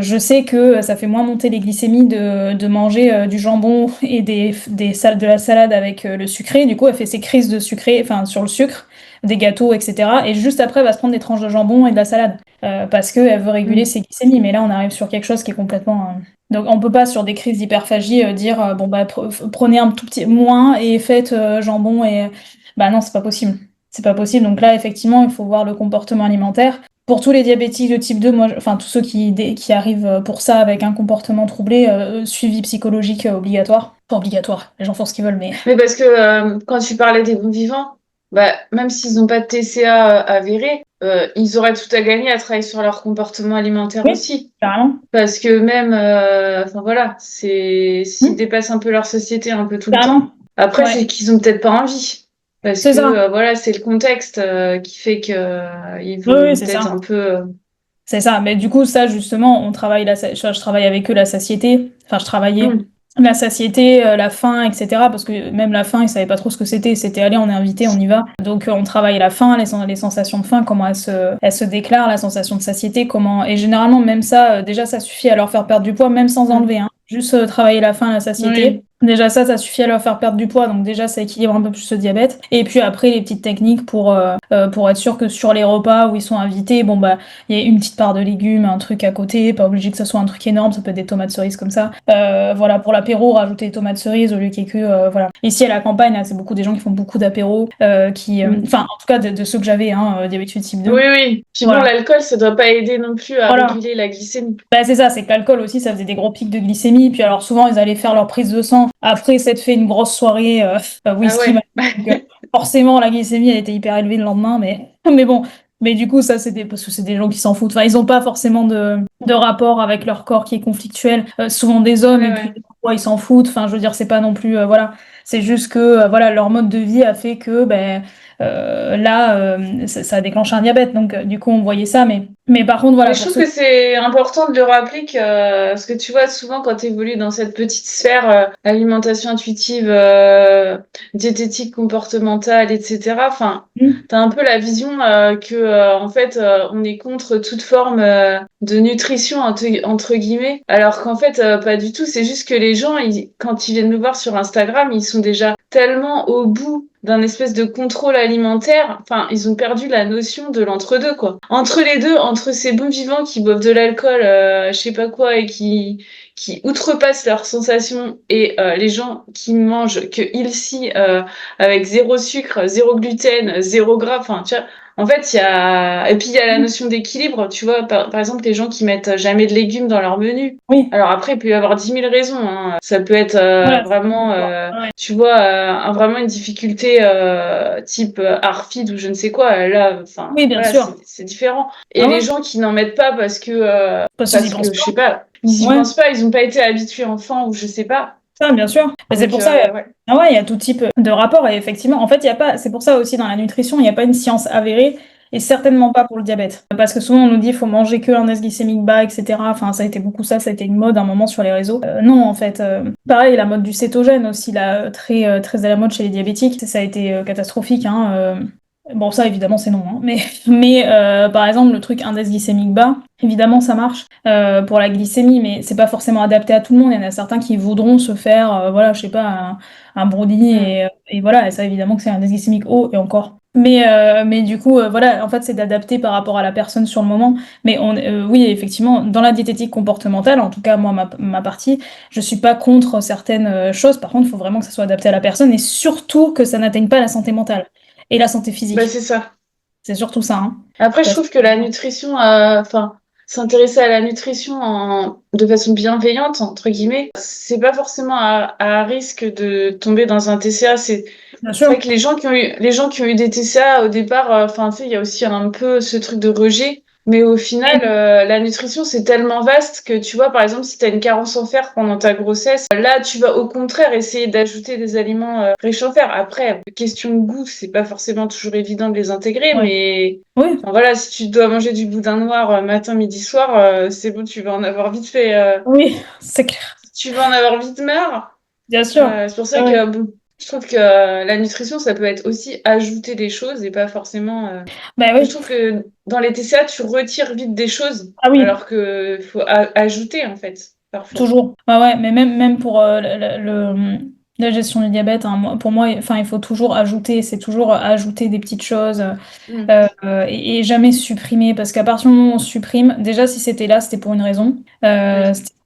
S2: je sais que ça fait moins monter les glycémies de manger du jambon et de la salade avec le sucré. Du coup, elle fait ses crises de sucré, enfin sur le sucre. des gâteaux, etc. Et juste après, elle va se prendre des tranches de jambon et de la salade parce qu'elle veut réguler
S1: Mm.
S2: ses glycémies. Mais là, on arrive sur quelque chose qui est complètement. Donc, on peut pas, sur des crises d'hyperphagie, dire bon, bah, prenez un tout petit moins et faites jambon et. Bah non, c'est pas possible. C'est pas possible. Donc là, effectivement, il faut voir le comportement alimentaire. Pour tous les diabétiques de type 2, moi, enfin tous ceux qui arrivent pour ça avec un comportement troublé, suivi psychologique obligatoire. Pas obligatoire, les gens font ce qu'ils veulent, mais
S1: Mais parce que quand tu parlais des bons vivants, bah, même s'ils n'ont pas de TCA avéré, ils auraient tout à gagner à travailler sur leur comportement alimentaire
S2: oui,
S1: aussi.
S2: carrément.
S1: Parce que même, enfin voilà, s'ils
S2: Hmm,
S1: dépassent un peu leur société un peu tout le temps.
S2: carrément.
S1: Après,
S2: Ouais,
S1: c'est qu'ils ont peut-être pas envie. Parce
S2: c'est
S1: que
S2: ça.
S1: voilà, c'est le contexte qui fait que ils
S2: Oui, oui,
S1: vont
S2: c'est
S1: peut-être
S2: ça.
S1: un peu.
S2: C'est ça. Mais du coup, ça, justement, on travaille je travaille avec eux la satiété. Enfin, je travaillais
S1: Hmm.
S2: la satiété, la faim, etc. Parce que même la faim, ils savaient pas trop ce que c'était. C'était, allez, on est invité, on y va. Donc, on travaille la faim, les sensations de faim, comment elles se déclarent, la sensation de satiété, comment. Et généralement, même ça, déjà, ça suffit à leur faire perdre du poids, même sans
S1: Hmm.
S2: enlever, hein. Juste travailler la faim, la satiété.
S1: Oui.
S2: Déjà ça suffit à leur faire perdre du poids, donc déjà ça équilibre un peu plus le diabète. Et puis après les petites techniques pour être sûr que sur les repas où ils sont invités, bon bah il y a une petite part de légumes, un truc à côté, pas obligé que ça soit un truc énorme, ça peut être des tomates cerises comme ça. Voilà, pour l'apéro, rajouter des tomates cerises au lieu qu'il y ait que, voilà. Ici à la campagne, là, c'est beaucoup des gens qui font beaucoup d'apéros,
S1: Hmm.
S2: enfin, en tout cas, de ceux que j'avais, hein, diabète type
S1: Oui,
S2: 2.
S1: oui. Puis bon,
S2: Voilà.
S1: l'alcool, ça doit pas aider non plus à
S2: Voilà.
S1: réguler la glycémie.
S2: Bah, c'est ça, c'est que l'alcool aussi, ça faisait des gros pics de glycémie. Puis alors souvent, ils allaient faire leur prise de sang après s'être fait une grosse soirée
S1: Ah
S2: whisky,
S1: ouais.
S2: machin. Donc, forcément, la glycémie, elle était hyper élevée le lendemain. Mais, mais bon, mais du coup, ça, parce que c'est des gens qui s'en foutent. Enfin, ils n'ont pas forcément de rapport avec leur corps qui est conflictuel. Souvent des hommes,
S1: Ouais,
S2: et puis
S1: ouais.
S2: parfois, ils s'en foutent. Enfin, je veux dire, c'est pas non plus. Voilà. C'est juste que voilà, leur mode de vie a fait que ben, là, ça a déclenché un diabète. Donc, du coup, on voyait ça. Mais par contre,
S1: Mais
S2: voilà,
S1: je
S2: pour
S1: trouve
S2: ceux.
S1: que c'est important de le rappeler que, parce que tu vois, souvent quand tu évolues dans cette petite sphère, alimentation intuitive, diététique, comportementale, etc., enfin, t'as un peu la vision que, en fait, on est contre toute forme de nutrition, entre guillemets, alors qu'en fait, pas du tout. C'est juste que les gens, quand ils viennent nous voir sur Instagram, ils sont déjà tellement au bout d'un espèce de contrôle alimentaire, enfin, ils ont perdu la notion de l'entre-deux, quoi. Entre les deux, entre ces bons vivants qui boivent de l'alcool, je sais pas quoi, et qui outrepassent leurs sensations, et les gens qui mangent que ilsi avec zéro sucre, zéro gluten, zéro gras, enfin, tu vois. En fait, il y a... Et puis, il y a la notion d'équilibre, tu vois. Par exemple, les gens qui mettent jamais de légumes dans leur menu.
S2: Oui,
S1: Alors après, il peut y avoir 10 000 raisons, hein. Ça peut être
S2: voilà, ça dépend
S1: vraiment,
S2: pourquoi. Ouais.
S1: tu vois, vraiment une difficulté type ARFID ou je ne sais quoi. Là, enfin,
S2: Oui, bien
S1: voilà,
S2: sûr.
S1: c'est différent. Et
S2: Ah
S1: les
S2: ouais,
S1: gens qui n'en mettent pas
S2: parce qu'ils y
S1: parce
S2: pensent
S1: que je sais
S2: pas.
S1: pas, ils y
S2: Ouais,
S1: pensent pas, ils n'ont pas été habitués enfant ou je sais pas.
S2: ça, bien sûr. Mais c'est
S1: Donc
S2: pour ça,
S1: ouais.
S2: ah ouais, il y a tout type de rapport. Et effectivement, en fait, il y a pas, c'est pour ça aussi dans la nutrition, il n'y a pas une science avérée et certainement pas pour le diabète. Parce que souvent, on nous dit qu'il faut manger que un index glycémique bas, etc. Enfin, ça a été beaucoup ça, ça a été une mode à un moment sur les réseaux. Non, en fait. Pareil, la mode du cétogène aussi, là, très à la mode chez les diabétiques, ça a été catastrophique, hein. Bon, ça, évidemment, c'est non, hein. Mais par exemple, le truc index glycémique bas, évidemment, ça marche pour la glycémie, mais c'est pas forcément adapté à tout le monde. Il y en a certains qui voudront se faire, voilà, je sais pas, un brownie
S1: Mm.
S2: et voilà, et ça, évidemment, que c'est un index glycémique haut et encore. Mais du coup, voilà, en fait, c'est d'adapter par rapport à la personne sur le moment. Mais oui, effectivement, dans la diététique comportementale, en tout cas, moi, ma partie, je suis pas contre certaines choses. Par contre, il faut vraiment que ça soit adapté à la personne et surtout que ça n'atteigne pas la santé mentale et la santé
S1: Bah,
S2: physique.
S1: c'est ça.
S2: C'est surtout ça, hein.
S1: Après, je
S2: Parce
S1: trouve que la nutrition, enfin, s'intéresser à la nutrition de façon bienveillante, entre guillemets, c'est pas forcément à risque de tomber dans un TCA.
S2: bien
S1: C'est
S2: sûr.
S1: vrai que les gens qui ont eu des TCA au départ, enfin, tu sais, il y a aussi un peu ce truc de rejet. Mais au final,
S2: Oui,
S1: la nutrition, c'est tellement vaste que tu vois, par exemple, si tu as une carence en fer pendant ta grossesse, là, tu vas au contraire essayer d'ajouter des aliments riches en fer. Après, question de goût, c'est pas forcément toujours évident de les intégrer,
S2: ouais.
S1: mais
S2: Oui,
S1: enfin, voilà, si tu dois manger du boudin noir matin, midi, soir, c'est bon, tu vas en avoir vite fait.
S2: oui, c'est clair.
S1: Tu vas en avoir vite marre.
S2: Bien sûr.
S1: C'est pour ça
S2: Ouais.
S1: que bon, je trouve que la nutrition, ça peut être aussi ajouter des choses et pas forcément.
S2: Bah
S1: Je
S2: oui.
S1: trouve que dans les TCA, tu retires vite des choses,
S2: Ah oui,
S1: alors que faut ajouter en fait, parfois.
S2: toujours. Bah ouais, mais même pour La gestion du diabète, hein, pour moi, enfin, il faut toujours ajouter, c'est toujours ajouter des petites choses
S1: Mm.
S2: et jamais supprimer, parce qu'à partir du moment où on supprime, déjà si c'était là, c'était pour une raison.
S1: Oui.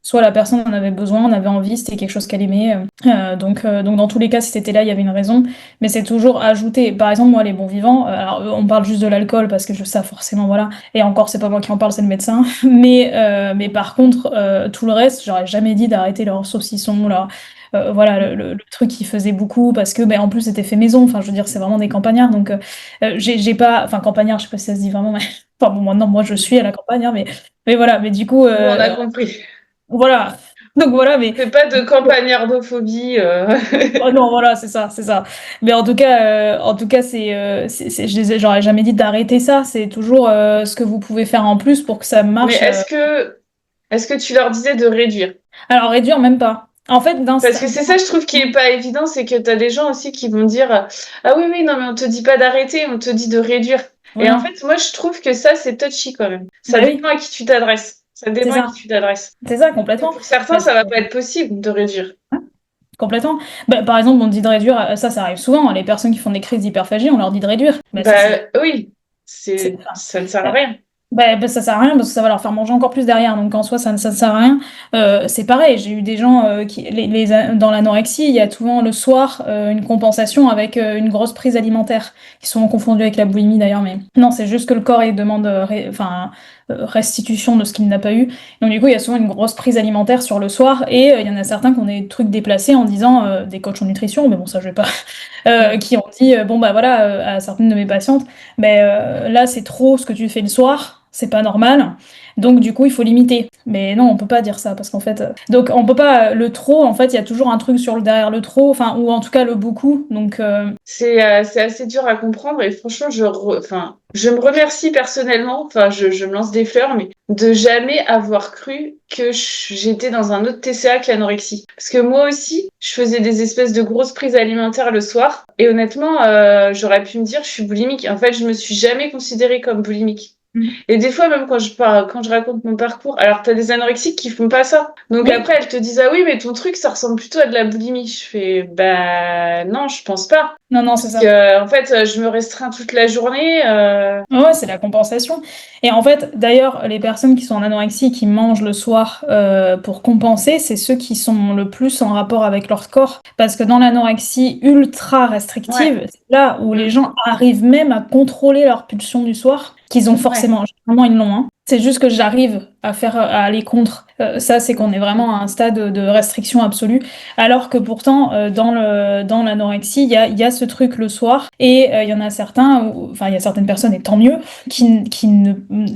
S2: Soit la personne en avait besoin, en avait envie, c'était quelque chose qu'elle aimait. Donc dans tous les cas, si c'était là, il y avait une raison. Mais c'est toujours ajouter. Par exemple, moi, les bons vivants, alors on parle juste de l'alcool parce que je sais forcément, voilà. Et encore, c'est pas moi qui en parle, c'est le médecin. Mais par contre, tout le reste, j'aurais jamais dit d'arrêter leur saucisson, voilà le truc qu'ils faisaient beaucoup parce que ben en plus c'était fait maison, enfin je veux dire c'est vraiment des campagnards donc j'ai pas enfin campagnard je sais pas si ça se dit vraiment mais enfin bon maintenant moi je suis à la campagne hein, mais voilà mais du coup
S1: Nous, on a compris.
S2: voilà donc voilà mais
S1: C'est pas de campagnardophobie.
S2: oh non voilà c'est ça mais en tout cas j'aurais jamais dit d'arrêter ça, c'est toujours ce que vous pouvez faire en plus pour que ça
S1: Mais
S2: marche
S1: est-ce que tu leur disais de réduire?
S2: alors réduire même pas en fait
S1: Parce que c'est ça, je trouve, qui est pas évident, c'est que t'as des gens aussi qui vont dire ah oui, oui, non, mais on te dit pas d'arrêter, on te dit de réduire. Et en
S2: voilà
S1: fait, moi, je trouve que ça, c'est touchy quand même. Ça
S2: bah
S1: dépend
S2: oui
S1: à qui tu t'adresses. Ça
S2: c'est
S1: dépend à qui
S2: ça
S1: tu t'adresses.
S2: c'est ça
S1: Et
S2: complètement
S1: pour certains,
S2: parce
S1: ça va
S2: que
S1: pas être possible de réduire.
S2: complètement. Bah, par exemple, on dit de réduire, ça arrive souvent, hein, les personnes qui font des crises d'hyperphagie, on leur dit de réduire. Bah, ça,
S1: Bah oui,
S2: enfin,
S1: ça ne sert à
S2: euh,
S1: rien.
S2: ça sert à rien parce que ça va leur faire manger encore plus derrière. Donc en soi, ça ne sert à rien. C'est pareil, j'ai eu des gens dans l'anorexie, il y a souvent le soir une compensation avec une grosse prise alimentaire, qui sont confondus avec la boulimie d'ailleurs. Mais non, c'est juste que le corps il demande restitution de ce qu'il n'a pas eu. Donc du coup, il y a souvent une grosse prise alimentaire sur le soir et il y en a certains qui ont des trucs déplacés en disant des coachs en nutrition, mais bon ça je vais pas, qui ont dit bon bah voilà à certaines de mes patientes, mais là c'est trop ce que tu fais le soir, c'est pas normal. Donc du coup il faut limiter. Mais non, on peut pas dire ça parce qu'en fait, donc on peut pas le trop. En fait, il y a toujours un truc sur le derrière le trop, enfin ou en tout cas le beaucoup. Donc
S1: C'est assez dur à comprendre et franchement, enfin, je me remercie personnellement, enfin, je me lance des fleurs, mais de jamais avoir cru que j'étais dans un autre TCA que l'anorexie. Parce que moi aussi, je faisais des espèces de grosses prises alimentaires le soir et honnêtement, j'aurais pu me dire je suis boulimique. En fait, je me suis jamais considérée comme boulimique. Et des fois, même quand je raconte mon parcours, alors t'as des anorexiques qui font pas ça. Donc
S2: oui.
S1: après, elles te disent, ah oui, mais ton truc, ça ressemble plutôt à de la boulimie. Je fais, bah non, je pense pas.
S2: Non, non, c'est
S1: Parce
S2: ça.
S1: que, en fait, je me restreins toute la journée.
S2: Ouais, c'est la compensation. Et en fait, d'ailleurs, les personnes qui sont en anorexie, qui mangent le soir pour compenser, c'est ceux qui sont le plus en rapport avec leur corps. Parce que dans l'anorexie ultra
S1: Ouais.
S2: restrictive, c'est là où les
S1: Mm.
S2: gens arrivent même à contrôler leur pulsion du soir, qu'ils ont
S1: Ouais.
S2: forcément, généralement ils l'ont, hein. C'est juste que j'arrive à aller contre. Ça, c'est qu'on est vraiment à un stade de restriction absolue. Alors que pourtant, dans l'anorexie, il y a ce truc le soir. Et il y en a certains, enfin, il y a certaines personnes, et tant mieux,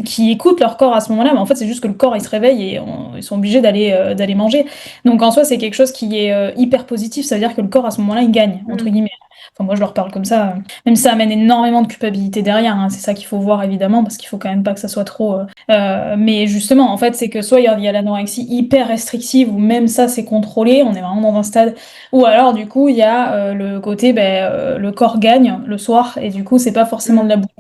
S2: qui écoutent leur corps à ce moment-là. Mais en fait, c'est juste que le corps, il se réveille et ils sont obligés d'aller manger. Donc en soi, c'est quelque chose qui est hyper positif. Ça veut dire que le corps, à ce moment-là, il gagne, entre
S1: Mm.
S2: guillemets. Enfin, moi, je leur parle comme ça. Même si ça amène énormément de culpabilité derrière, hein. C'est ça qu'il faut voir, évidemment, parce qu'il faut quand même pas que ça soit trop. Mais justement, en fait, c'est que soit il y a l'anorexie hyper restrictive, ou même ça, c'est contrôlé, on est vraiment dans un stade. Ou alors, du coup, il y a le côté, ben, le corps gagne le soir, et du coup, c'est pas forcément de
S1: Mm.
S2: la bouffe.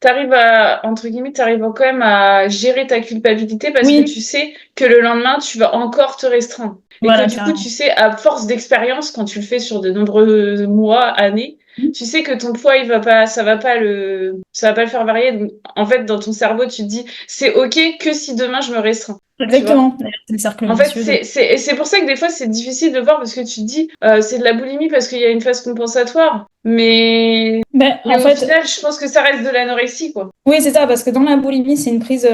S1: T'arrives entre guillemets, t'arrives quand même à gérer ta culpabilité parce que
S2: Oui,
S1: tu sais que le lendemain, tu vas encore te restreindre. Et que
S2: voilà,
S1: du coup,
S2: carrément.
S1: tu sais, à force d'expérience, quand tu le fais sur de nombreux mois, années, tu sais que ton poids, il va pas, ça va pas le faire varier. Donc, en fait, dans ton cerveau, tu te dis, c'est OK que si demain je me restreins. Tu vois?
S2: Exactement. D'ailleurs, c'est le cercle
S1: En fait,
S2: vicieux de.
S1: c'est pour ça que des fois, c'est difficile de voir parce que tu te dis, c'est de la boulimie parce qu'il y a une phase compensatoire.
S2: Ben,
S1: Mais
S2: en
S1: au
S2: fait,
S1: final, je pense que ça reste de l'anorexie, quoi.
S2: oui, c'est ça, parce que dans la boulimie, c'est une prise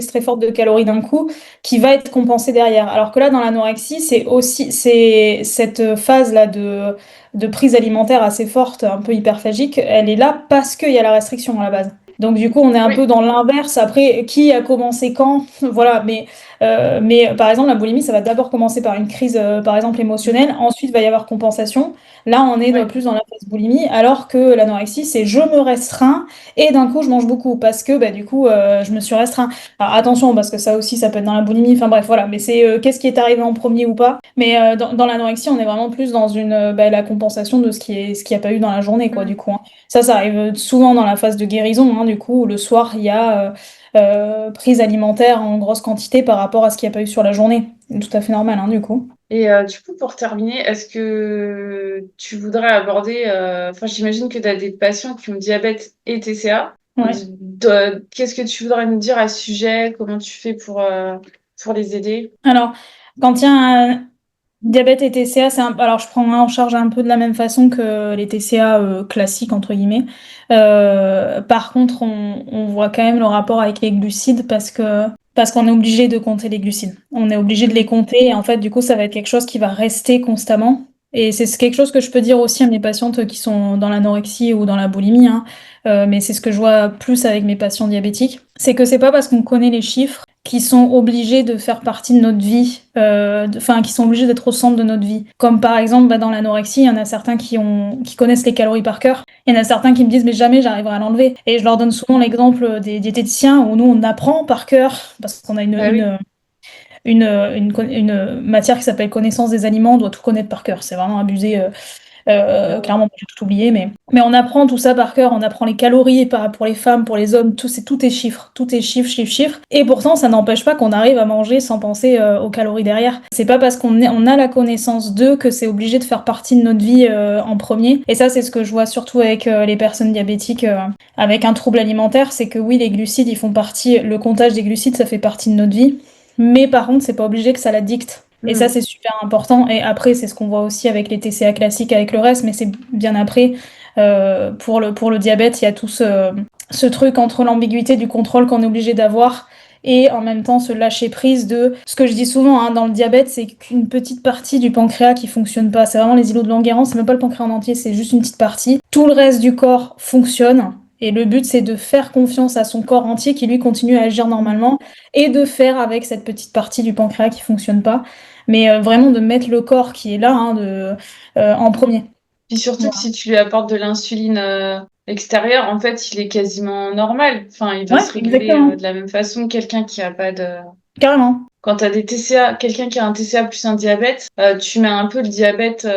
S2: très forte de calories d'un coup qui va être compensée derrière. Alors que là, dans l'anorexie, c'est cette phase-là de prise alimentaire assez forte, un peu hyperphagique, elle est là parce qu'il y a la restriction à la base. Donc du coup, on est un peu
S1: Oui.
S2: dans l'inverse. Après, qui a commencé quand? Voilà, mais par exemple, la boulimie, ça va d'abord commencer par une crise, par exemple, émotionnelle. Ensuite, il va y avoir compensation. Là, on est
S1: Ouais.
S2: plus dans la phase boulimie, alors que l'anorexie, c'est je me restreins et d'un coup, je mange beaucoup parce que bah, du coup, je me suis restreint. Alors, attention, parce que ça aussi, ça peut être dans la boulimie. Enfin bref, voilà. Mais c'est qu'est-ce qui est arrivé en premier ou pas. Mais dans l'anorexie, on est vraiment plus dans la compensation de ce qu'il n'y a pas eu dans la journée, quoi, du
S1: Mm.
S2: coup, hein. Ça arrive souvent dans la phase de guérison, hein, du coup, où le soir, il y a prise alimentaire en grosse quantité par rapport à ce qu'il n'y a pas eu sur la journée. C'est tout à fait normal, hein, du coup.
S1: Et du coup, pour terminer, est-ce que tu voudrais aborder, enfin, j'imagine que tu as des patients qui ont diabète et TCA.
S2: Ouais.
S1: Qu'est-ce que tu voudrais nous dire à ce sujet? Comment tu fais pour les aider?
S2: Alors, quand il y a un diabète et TCA, alors je prends en charge un peu de la même façon que les TCA classiques, entre guillemets. Par contre, on voit quand même le rapport avec les glucides parce qu'on est obligé de compter les glucides. On est obligé de les compter et en fait, du coup, ça va être quelque chose qui va rester constamment. Et c'est quelque chose que je peux dire aussi à mes patientes qui sont dans l'anorexie ou dans la boulimie, hein. Mais c'est ce que je vois plus avec mes patients diabétiques. C'est que c'est pas parce qu'on connaît les chiffres qui sont obligés de faire partie de notre vie, enfin qui sont obligés d'être au centre de notre vie. Comme par exemple dans l'anorexie, il y en a certains qui connaissent les calories par cœur, il y en a certains qui me disent mais jamais j'arriverai à l'enlever. Et je leur donne souvent l'exemple des diététiciens où nous on apprend par cœur parce qu'on a
S1: Ah oui.
S2: une matière qui s'appelle connaissance des aliments, on doit tout connaître par cœur. C'est vraiment abusé. Clairement, j'ai tout oublié, mais on apprend tout ça par cœur, on apprend les calories et pour les femmes, pour les hommes, tout est chiffres, tout est chiffres, chiffres, chiffres. Et pourtant, ça n'empêche pas qu'on arrive à manger sans penser aux calories derrière. C'est pas parce on a la connaissance d'eux que c'est obligé de faire partie de notre vie en premier. Et ça, c'est ce que je vois surtout avec les personnes diabétiques avec un trouble alimentaire, c'est que oui, les glucides, ils font partie, le comptage des glucides, ça fait partie de notre vie. Mais par contre, c'est pas obligé que ça la dicte. Et ça,
S1: Mm.
S2: c'est super important. Et après, c'est ce qu'on voit aussi avec les TCA classiques, avec le reste, mais c'est bien après. Pour le diabète, il y a tout ce truc entre l'ambiguïté du contrôle qu'on est obligé d'avoir et en même temps ce lâcher prise de ce que je dis souvent hein, dans le diabète, c'est qu'une petite partie du pancréas qui fonctionne pas. C'est vraiment les îlots de Langerhans, c'est même pas le pancréas en entier, c'est juste une petite partie. Tout le reste du corps fonctionne. Et le but, c'est de faire confiance à son corps entier qui lui continue à agir normalement et de faire avec cette petite partie du pancréas qui fonctionne pas mais vraiment de mettre le corps qui est là hein, en premier.
S1: Puis surtout que
S2: Voilà.
S1: si tu lui apportes de l'insuline extérieure, en fait, il est quasiment normal. Enfin, il va
S2: Ouais,
S1: se réguler
S2: exactement,
S1: de la même façon que quelqu'un qui a pas de...
S2: carrément.
S1: Quand tu as des TCA, quelqu'un qui a un TCA plus un diabète, tu mets un peu le diabète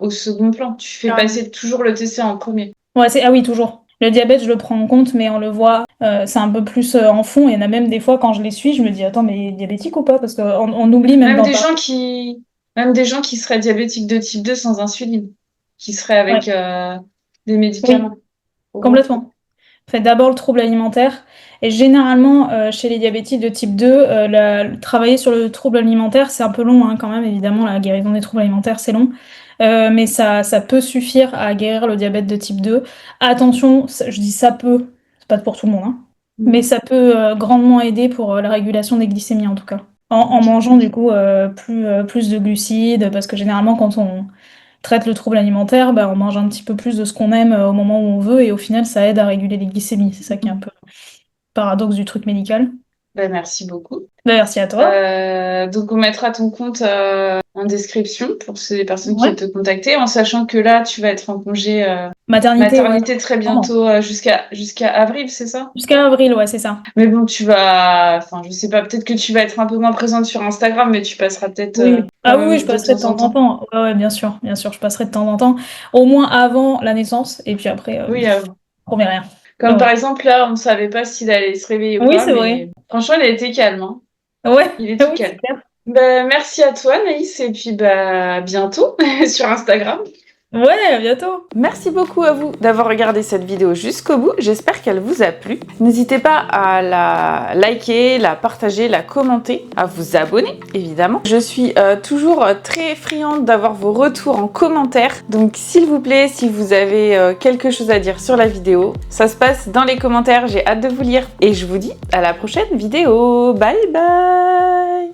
S1: au second plan. Tu fais
S2: Carrément.
S1: passer toujours le TCA en premier.
S2: Ouais, ah oui, toujours. Le diabète, je le prends en compte, mais on le voit, c'est un peu plus en fond. Il y en a même des fois, quand je les suis, je me dis, attends, mais il est diabétique ou pas? Parce qu'on oublie même
S1: Même
S2: d'en
S1: des
S2: parler.
S1: gens qui, même des gens qui seraient diabétiques de type 2 sans insuline, qui seraient
S2: Ouais,
S1: avec des
S2: oui,
S1: médicaments. Oh.
S2: complètement. Fait d'abord le trouble alimentaire. Et généralement, chez les diabétiques de type 2, travailler sur le trouble alimentaire, c'est un peu long hein, quand même, évidemment, la guérison des troubles alimentaires, c'est long. Mais ça peut suffire à guérir le diabète de type 2. Attention, je dis ça peut, c'est pas pour tout le monde, hein, mais
S1: Mm.
S2: ça peut grandement aider pour la régulation des glycémies en tout cas. En
S1: Ok.
S2: mangeant du coup plus de glucides, parce que généralement quand on traite le trouble alimentaire, bah, on mange un petit peu plus de ce qu'on aime au moment où on veut et au final ça aide à réguler les glycémies. C'est ça qui est un peu le paradoxe du truc médical.
S1: Ben, merci beaucoup.
S2: Bah, merci à toi.
S1: Donc, on mettra ton compte en description pour ces personnes qui
S2: Ouais.
S1: veulent te contacter, en sachant que là, tu vas être en congé
S2: Maternité, ouais.
S1: maternité très
S2: Pardon.
S1: bientôt, jusqu'à avril, c'est ça?
S2: Jusqu'à avril, ouais, c'est ça.
S1: Mais bon, enfin, je sais pas, peut-être que tu vas être un peu moins présente sur Instagram, mais tu passeras peut-être
S2: Oui.
S1: quand
S2: Ah oui, oui,
S1: même
S2: je
S1: de
S2: passerai de
S1: temps en
S2: temps en
S1: temps.
S2: temps. Ouais, ouais, bien sûr, je passerai de temps en temps. Au moins avant la naissance, et puis après,
S1: Oui,
S2: promets rien.
S1: comme par
S2: Ouais.
S1: exemple là, on savait pas s'il allait se réveiller ou
S2: Oui,
S1: pas,
S2: c'est vrai.
S1: mais franchement, il a été calme, hein.
S2: Ouais,
S1: Il est tout
S2: oui, c'est
S1: calme.
S2: clair.
S1: Ben, merci à toi, Naïs, et puis bah, à bientôt sur Instagram.
S2: Ouais, à bientôt.
S1: Merci beaucoup à vous d'avoir regardé cette vidéo jusqu'au bout, j'espère qu'elle vous a plu. N'hésitez pas à la liker, la partager, la commenter, à vous abonner évidemment. Je suis toujours très friande d'avoir vos retours en commentaire, donc s'il vous plaît, si vous avez quelque chose à dire sur la vidéo, ça se passe dans les commentaires, j'ai hâte de vous lire. Et je vous dis à la prochaine vidéo, bye bye.